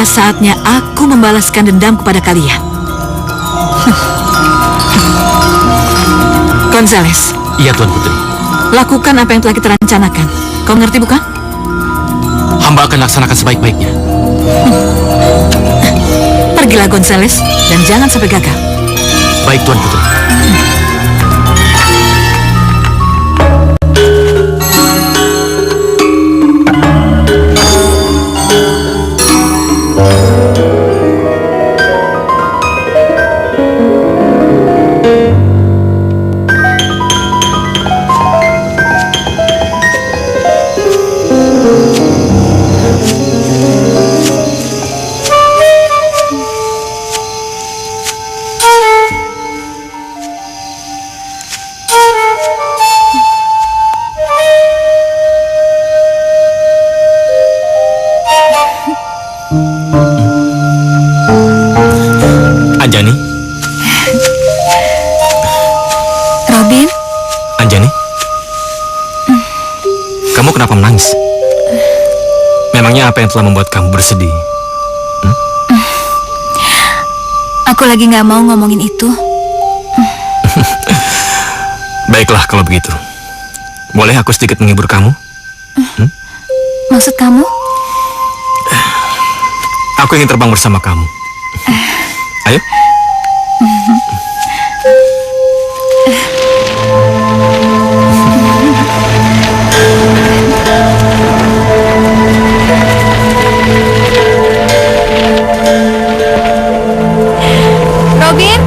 Tiba saatnya aku membalaskan dendam kepada kalian. Gonzales, Iya, Tuan Putri. lakukan apa yang telah kita rencanakan. Kau ngerti bukan? Hamba akan laksanakan sebaik-baiknya. Pergilah Gonzales dan jangan sampai gagal. Baik, Tuan Putri. Anjani? Robin, Anjani? Kamu kenapa menangis? Memangnya apa yang telah membuat kamu bersedih? aku lagi nggak mau ngomongin itu. Baiklah kalau begitu. Boleh aku sedikit menghibur kamu? Maksud kamu? Aku ingin terbang bersama kamu. Ayo. Robin,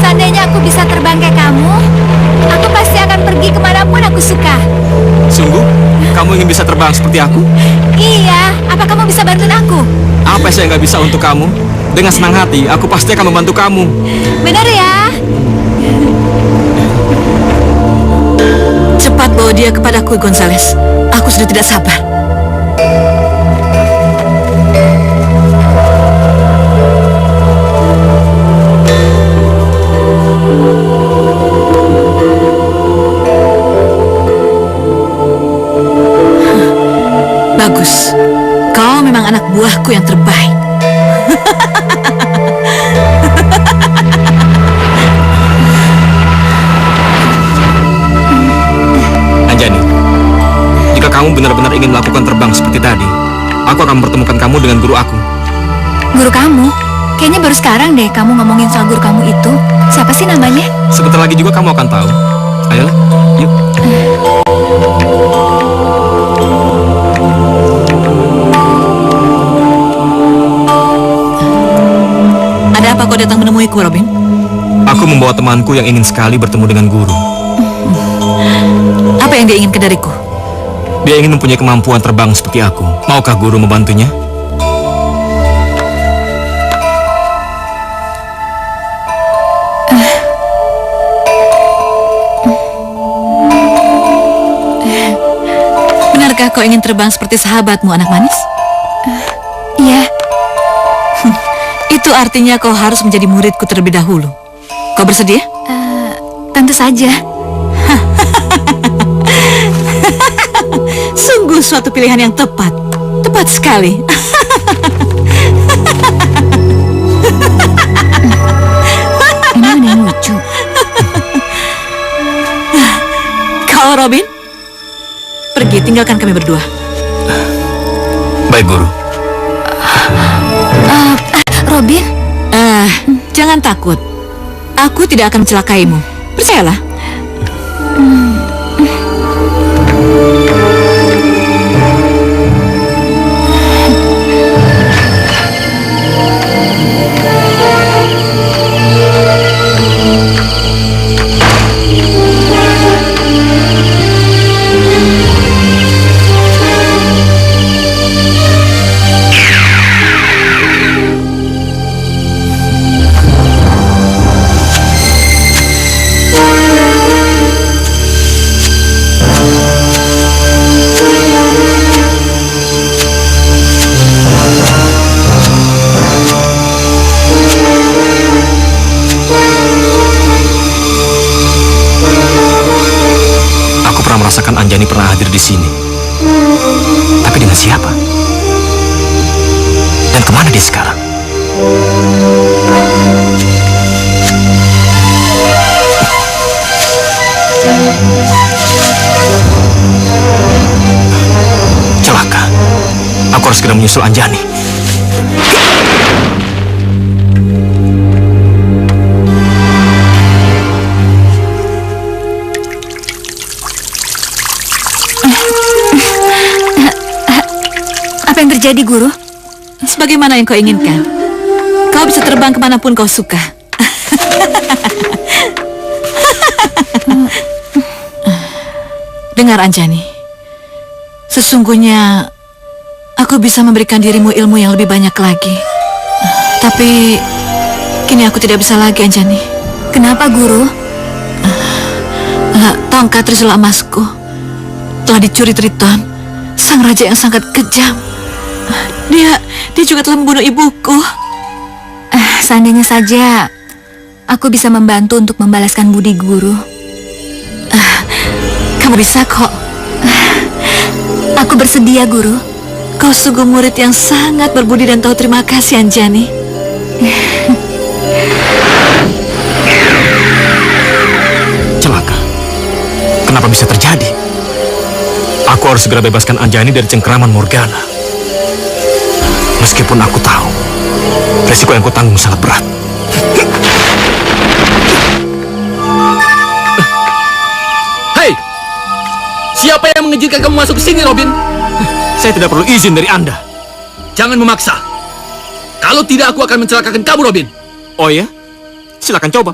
seandainya aku bisa terbang kayak kamu, aku pasti akan pergi kemanapun aku suka. Sungguh? Kamu ingin bisa terbang seperti aku? Iya, apa kamu bisa bantuin aku? Apa yang saya nggak bisa untuk kamu? Dengan senang hati, aku pasti akan membantu kamu. Benar ya? Cepat bawa dia kepadaku, Gonzales. Aku sudah tidak sabar. Bagus. Kau memang anak buahku yang terbaik. Anjani, jika kamu benar-benar ingin melakukan terbang seperti tadi, aku akan mempertemukan kamu dengan guru aku. Guru kamu? Kayaknya baru sekarang deh kamu ngomongin soal guru kamu itu. Siapa sih namanya? Sebentar lagi juga kamu akan tahu. Ayolah, yuk. Ada apa kau datang menemuiku, Robin? Aku membawa temanku yang ingin sekali bertemu dengan guru. Apa yang dia inginkan dariku? Dia ingin mempunyai kemampuan terbang seperti aku. Maukah guru membantunya? Benarkah kau ingin terbang seperti sahabatmu, anak manis? Iya. Itu artinya kau harus menjadi muridku terlebih dahulu. Kau bersedia? Tentu saja. Sungguh suatu pilihan yang tepat. Tepat sekali. Ini ada yang lucu. Kau, Robin? Pergi, tinggalkan kami berdua. Baik, guru. Robin? Jangan takut. Aku tidak akan mencelakaimu. Percayalah. Merasakan Anjani pernah hadir di sini. Tapi dengan siapa? Dan kemana dia sekarang? Celaka. Aku harus segera menyusul Anjani. Apa yang terjadi, Guru? Sebagaimana yang kau inginkan. Kau bisa terbang kemanapun kau suka. Dengar, Anjani. Sesungguhnya aku bisa memberikan dirimu ilmu yang lebih banyak lagi. Tapi kini aku tidak bisa lagi, Anjani. Kenapa, Guru? Tongkat Trisula emasku telah dicuri Triton, sang raja yang sangat kejam. Dia juga telah membunuh ibuku. Seandainya saja aku bisa membantu untuk membalaskan budi Guru. Kamu bisa kok. Aku bersedia, Guru. Kau sungguh murid yang sangat berbudi dan tahu terima kasih, Anjani. Celaka. Kenapa bisa terjadi? Aku harus segera bebaskan Anjani dari cengkeraman Morgana. Meskipun aku tahu resiko yang kutanggung sangat berat. Hei! Siapa yang mengizinkan kamu masuk ke sini, Robin? Saya tidak perlu izin dari Anda. Jangan memaksa. Kalau tidak, aku akan mencelakakan kamu, Robin. Oh ya? Silakan coba.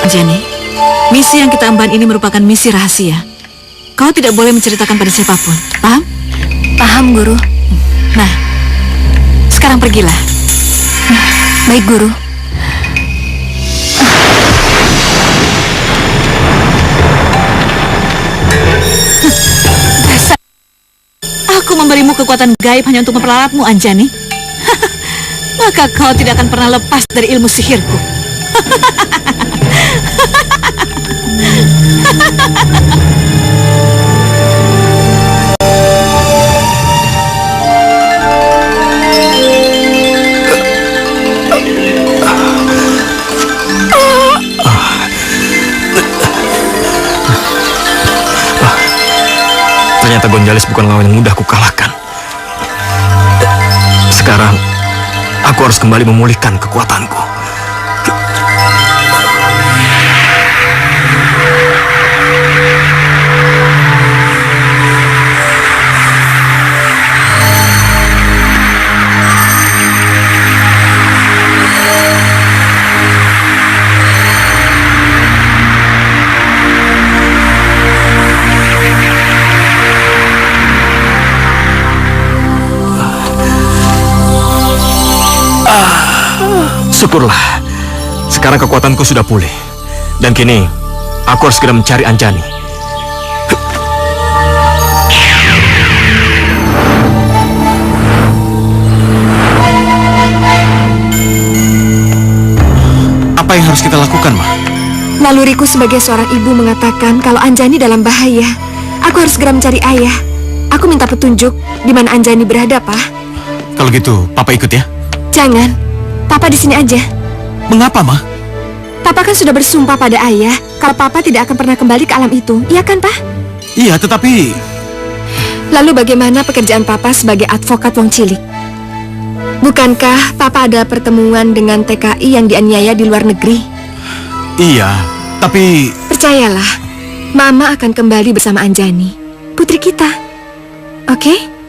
Anjani, misi yang kita emban ini merupakan misi rahasia. Kau tidak boleh menceritakan pada siapapun, paham? Paham, Guru. Nah, sekarang pergilah. Baik, Guru. Dasar. Aku memberimu kekuatan gaib hanya untuk memperalatmu, Anjani. Maka kau tidak akan pernah lepas dari ilmu sihirku. Ternyata Gonzales bukan lawan yang mudah kukalahkan. Sekarang aku harus kembali memulihkan kekuatanku. Syukurlah, sekarang kekuatanku sudah pulih. Dan kini, aku harus segera mencari Anjani. Apa yang harus kita lakukan, Ma? Naluriku sebagai seorang ibu mengatakan kalau Anjani dalam bahaya. Aku harus segera mencari ayah. Aku minta petunjuk di mana Anjani berada, Pak. Kalau gitu, Papa ikut ya. Jangan, Papa di sini aja. Mengapa, Ma? Papa kan sudah bersumpah pada ayah kalau Papa tidak akan pernah kembali ke alam itu, iya kan, Pak? Iya, tetapi... Lalu bagaimana pekerjaan Papa sebagai advokat wong cilik? Bukankah Papa ada pertemuan dengan TKI yang dianiaya di luar negeri? Iya, tapi... Percayalah, Mama akan kembali bersama Anjani, putri kita. Oke?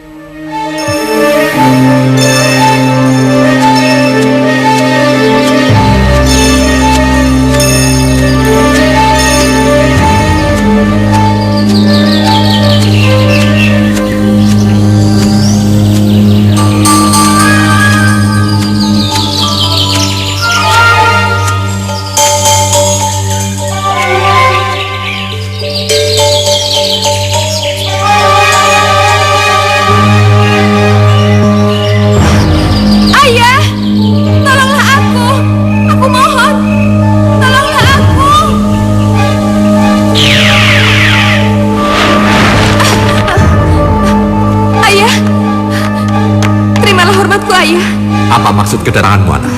Apa maksud kedatanganmu, anak?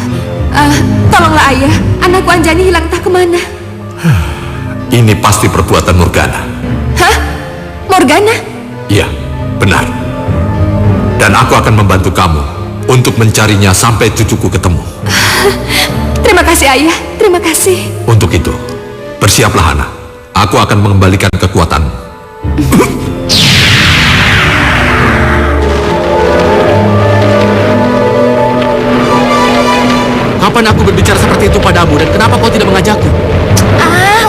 Tolonglah ayah, anakku Anjani hilang entah kemana. Ini pasti perbuatan Morgana. Hah? Morgana? Iya, benar. Dan aku akan membantu kamu untuk mencarinya sampai cucuku ketemu. Terima kasih ayah, terima kasih. Untuk itu, bersiaplah anak. Aku akan mengembalikan kekuatanmu. Kapan aku berbicara seperti itu padamu dan kenapa kau tidak mengajakku?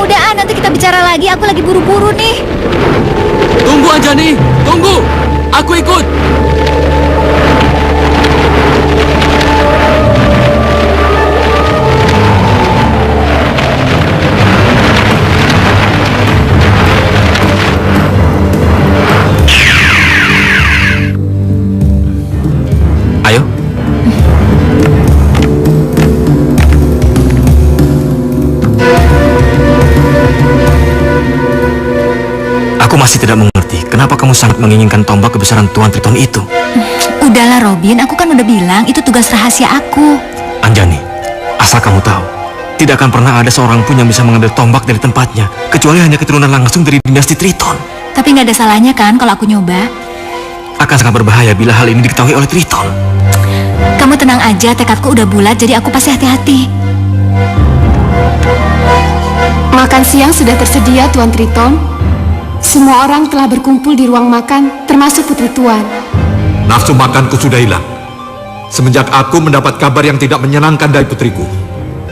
Udah nanti kita bicara lagi. Aku lagi buru-buru nih. Tunggu Anjani, tunggu. Aku ikut. Ayo. Aku masih tidak mengerti kenapa kamu sangat menginginkan tombak kebesaran Tuan Triton itu. Udahlah Robin, aku kan udah bilang itu tugas rahasia aku. Anjani, asal kamu tahu, tidak akan pernah ada seorang pun yang bisa mengambil tombak dari tempatnya, kecuali hanya keturunan langsung dari dinasti Triton. Tapi nggak ada salahnya kan kalau aku nyoba? Akan sangat berbahaya bila hal ini diketahui oleh Triton. Kamu tenang aja, tekadku udah bulat, jadi aku pasti hati-hati. Makan siang sudah tersedia, Tuan Triton. Semua orang telah berkumpul di ruang makan, termasuk Putri Tuan. Nafsu makanku sudah hilang semenjak aku mendapat kabar yang tidak menyenangkan dari putriku.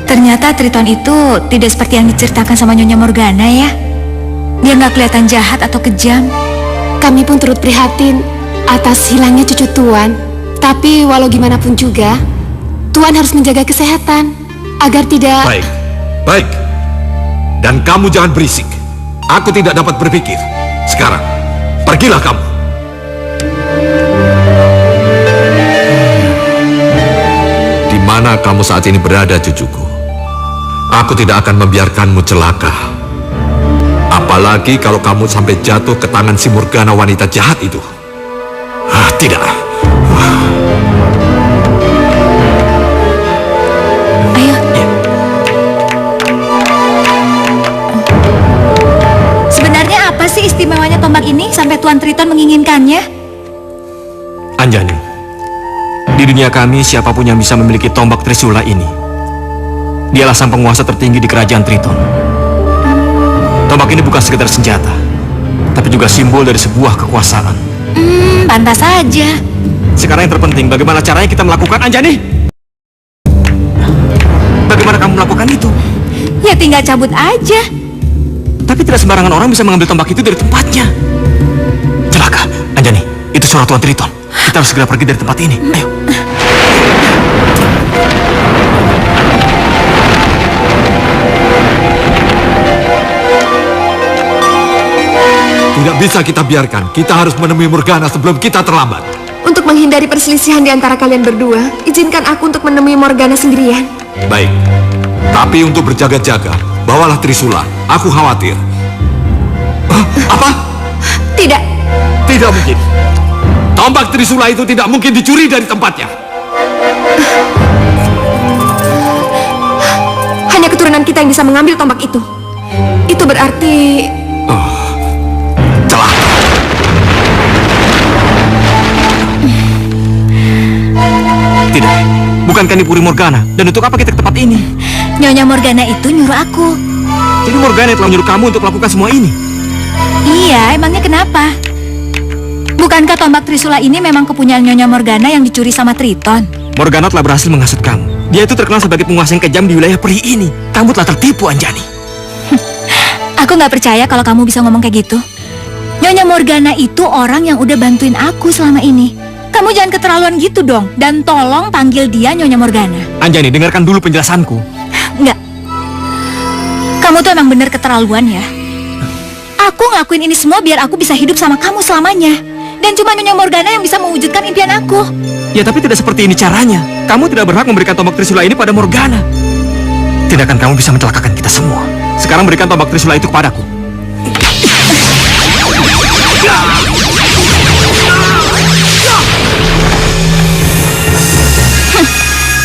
Ternyata Triton itu tidak seperti yang diceritakan sama Nyonya Morgana ya. Dia nggak kelihatan jahat atau kejam. Kami pun turut prihatin atas hilangnya cucu Tuan. Tapi walau gimana pun juga, Tuan harus menjaga kesehatan agar tidak... Baik, baik. Dan kamu jangan berisik. Aku tidak dapat berpikir. Sekarang, pergilah kamu. Di mana kamu saat ini berada, cucuku? Aku tidak akan membiarkanmu celaka. Apalagi kalau kamu sampai jatuh ke tangan si Morgana wanita jahat itu. Tidak. Ayo. Ya. Sebenarnya apa sih istimewanya tombak ini sampai Tuan Triton menginginkannya? Anjani, di dunia kami siapapun yang bisa memiliki tombak Trisula ini, dialah sang penguasa tertinggi di kerajaan Triton. Tombak ini bukan sekedar senjata, tapi juga simbol dari sebuah kekuasaan. Pantas saja. Sekarang yang terpenting, bagaimana caranya kita melakukan, Anjani? Bagaimana kamu melakukan itu? Ya tinggal cabut aja. Tapi tidak sembarangan orang bisa mengambil tombak itu dari tempatnya. Celaka, Anjani, itu suara Tuan Triton. Kita harus segera pergi dari tempat ini. Ayo. Tidak bisa kita biarkan. Kita harus menemui Morgana sebelum kita terlambat. Untuk menghindari perselisihan di antara kalian berdua, izinkan aku untuk menemui Morgana sendirian. Baik. Tapi untuk berjaga-jaga, bawalah Trisula. Aku khawatir. Apa? Tidak. Tidak mungkin. Tombak Trisula itu tidak mungkin dicuri dari tempatnya. Hanya keturunan kita yang bisa mengambil tombak itu. Itu berarti... Celaka. Tidak, bukankah ini Puri Morgana? Dan untuk apa kita ke tempat ini? Nyonya Morgana itu nyuruh aku. Jadi Morgana yang telah menyuruh kamu untuk melakukan semua ini? Iya, emangnya kenapa? Bukankah tombak Trisula ini memang kepunyaan Nyonya Morgana yang dicuri sama Triton? Morgana telah berhasil menghasut kamu. Dia itu terkenal sebagai penguasa yang kejam di wilayah peri ini. Kamu telah tertipu, Anjani. Aku nggak percaya kalau kamu bisa ngomong kayak gitu. Nyonya Morgana itu orang yang udah bantuin aku selama ini. Kamu jangan keterlaluan gitu dong. Dan tolong panggil dia Nyonya Morgana. Anjani, dengarkan dulu penjelasanku. Enggak. Kamu tuh emang bener keterlaluan ya. Aku ngelakuin ini semua biar aku bisa hidup sama kamu selamanya. Dan cuma Nyonya Morgana yang bisa mewujudkan impian aku. Ya tapi tidak seperti ini caranya. Kamu tidak berhak memberikan tombak Trisula ini pada Morgana. Tidak akan kamu bisa mencelakakan kita semua. Sekarang berikan tombak Trisula itu kepadaku.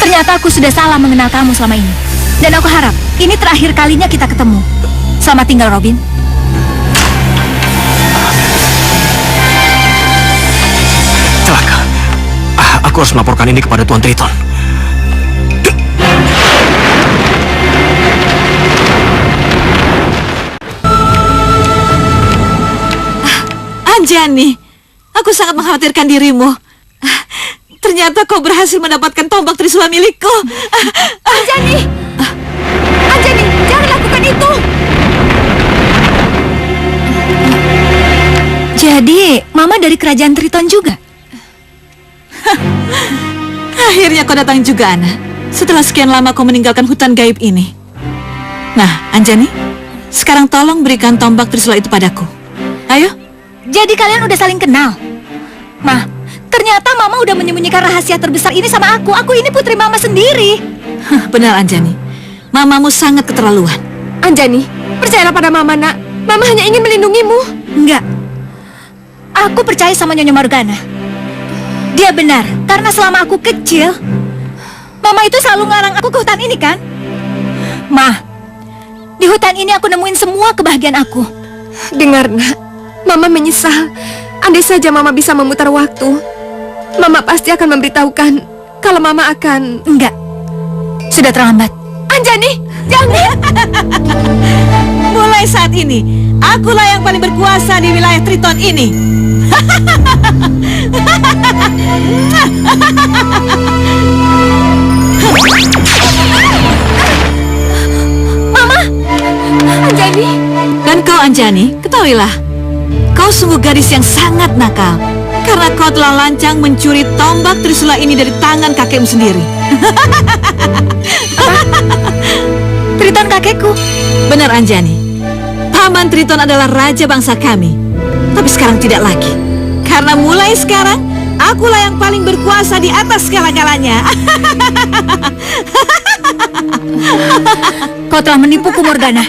Ternyata aku sudah salah mengenal kamu selama ini. Dan aku harap ini terakhir kalinya kita ketemu. Selamat tinggal, Robin. Celaka. Aku harus melaporkan ini kepada Tuan Triton. Anjani, aku sangat mengkhawatirkan dirimu. Ternyata kau berhasil mendapatkan tombak Trisula milikku. Anjani! Anjani, jangan lakukan itu! Jadi, Mama dari kerajaan Triton juga? Akhirnya kau datang juga, Ana. Setelah sekian lama kau meninggalkan hutan gaib ini. Nah, Anjani, sekarang tolong berikan tombak Trisula itu padaku. Ayo. Jadi kalian udah saling kenal? Ma, ternyata Mama udah menyembunyikan rahasia terbesar ini sama aku. Aku ini putri Mama sendiri. Benar, Anjani. Mamamu sangat keterlaluan. Anjani, percayalah pada Mama, nak. Mama hanya ingin melindungimu. Enggak. Aku percaya sama Nyonya Morgana. Dia benar, karena selama aku kecil, Mama itu selalu ngelarang aku ke hutan ini, kan? Ma, di hutan ini aku nemuin semua kebahagiaan aku. Dengar, nak. Mama menyesal. Andai saja Mama bisa memutar waktu, Mama pasti akan memberitahukan kalau Mama akan... Enggak. Sudah terlambat. Anjani, jangan! Mulai saat ini, akulah yang paling berkuasa di wilayah Triton ini. Mama! Anjani! Dan kau, Anjani, ketahuilah, kau sungguh gadis yang sangat nakal. Karena kau telah lancang mencuri tombak Trisula ini dari tangan kakekmu sendiri. Triton kakekku. Benar, Anjani. Paman Triton adalah raja bangsa kami. Tapi sekarang tidak lagi. Karena mulai sekarang, akulah yang paling berkuasa di atas segala-galanya. Kau telah menipuku, Morgana.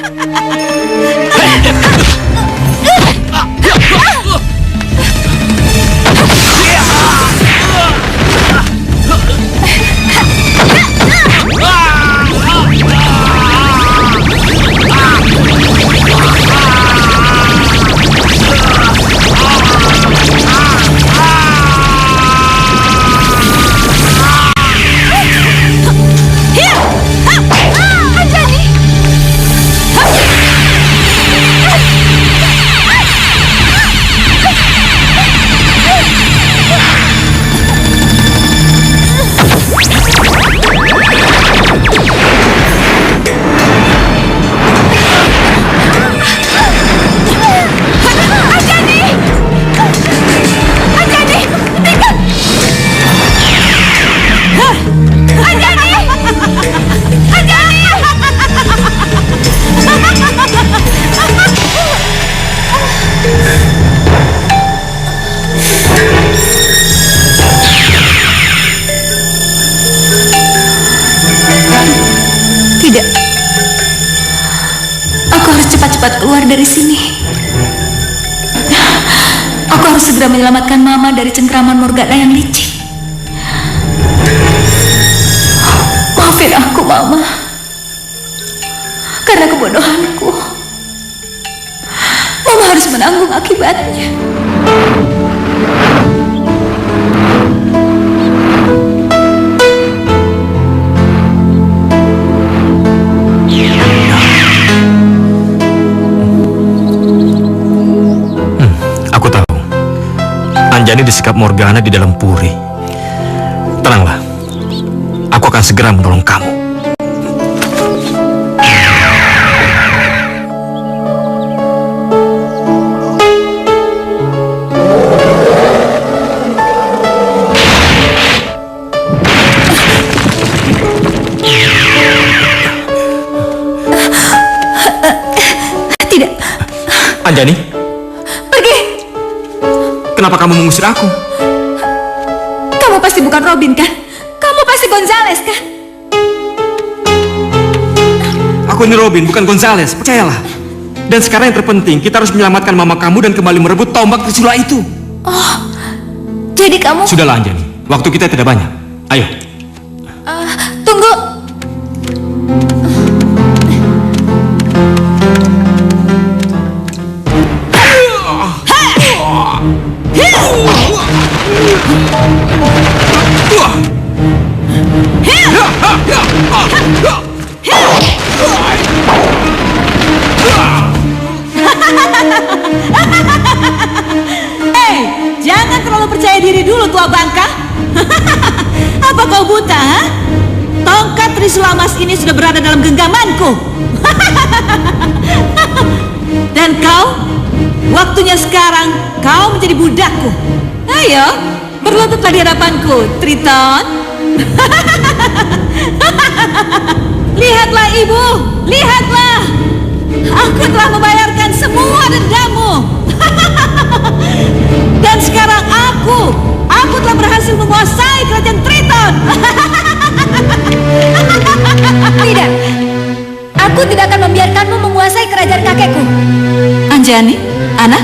cepat keluar dari sini. Aku harus segera menyelamatkan Mama dari cengkraman Morgana yang licik. Maafin aku, Mama. Karena kebodohanku, Mama harus menanggung akibatnya. Aku tahu Anjani disekap Morgana di dalam puri. Tenanglah, aku akan segera menolong kamu. Tidak. Anjani, Pergi. kenapa kamu mengusir aku? Kamu pasti bukan Robin, kan? Kamu pasti Gonzales, kan? Aku ini Robin, bukan Gonzales, percayalah. Dan sekarang yang terpenting, kita harus menyelamatkan mama kamu dan kembali merebut tombak Trisula itu. Oh, jadi kamu... Sudahlah Anjani, waktu kita tidak banyak. Ayo. Tunggu. Hei, jangan terlalu percaya diri dulu, tua bangka. Apa kau buta, ha? Tongkat Trisula emas ini sudah berada dalam genggamanku. Dan kau, waktunya sekarang kau menjadi budakku. Ayo, berlututlah di hadapanku, Triton. Lihatlah ibu, lihatlah. Aku telah membayarkan semua dendammu. Dan sekarang aku telah berhasil menguasai kerajaan Triton. Tidak. Aku tidak akan membiarkanmu menguasai kerajaan kakekku. Anjani, Ana,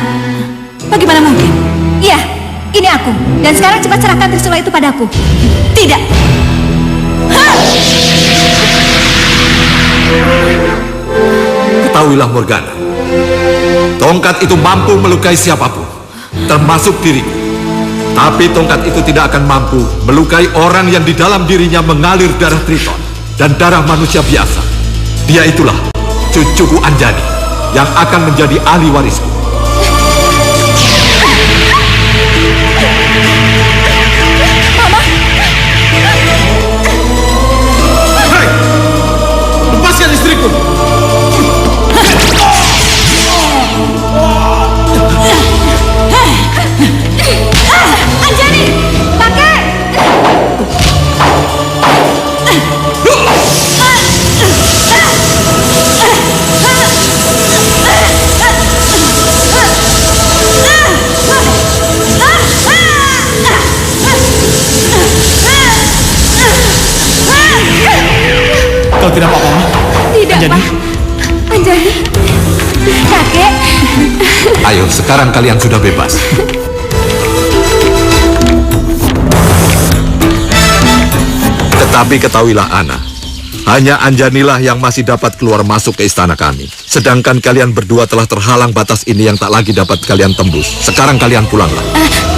bagaimana mungkin? Iya, ini aku. Dan sekarang cepat serahkan Trisula itu padaku. Tidak. Ketahuilah Morgana, tongkat itu mampu melukai siapapun, termasuk diriku. Tapi tongkat itu tidak akan mampu melukai orang yang di dalam dirinya mengalir darah Triton dan darah manusia biasa. Dia itulah cucuku Anjani yang akan menjadi ahli warisku. Hei, lepaskan istriku. Anjani, pakai. Kau tidak apa-apa, Ma? Tidak, Anjani. Pak. Anjani. Kakek. Ayo, sekarang kalian sudah bebas. Tetapi ketahuilah Ana, hanya Anjanilah yang masih dapat keluar masuk ke istana kami. Sedangkan kalian berdua telah terhalang batas ini yang tak lagi dapat kalian tembus. Sekarang kalian pulanglah.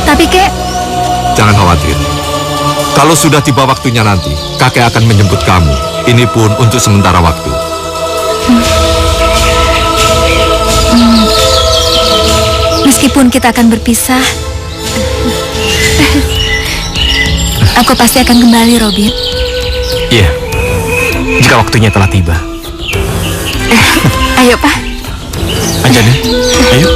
Tapi kek, Jangan khawatir. Kalau sudah tiba waktunya nanti, kakek akan menjemput kamu. Ini pun untuk sementara waktu. Meskipun kita akan berpisah, aku pasti akan kembali, Robin. Iya, jika waktunya telah tiba. Ayo, Pak. Anjani, ayo.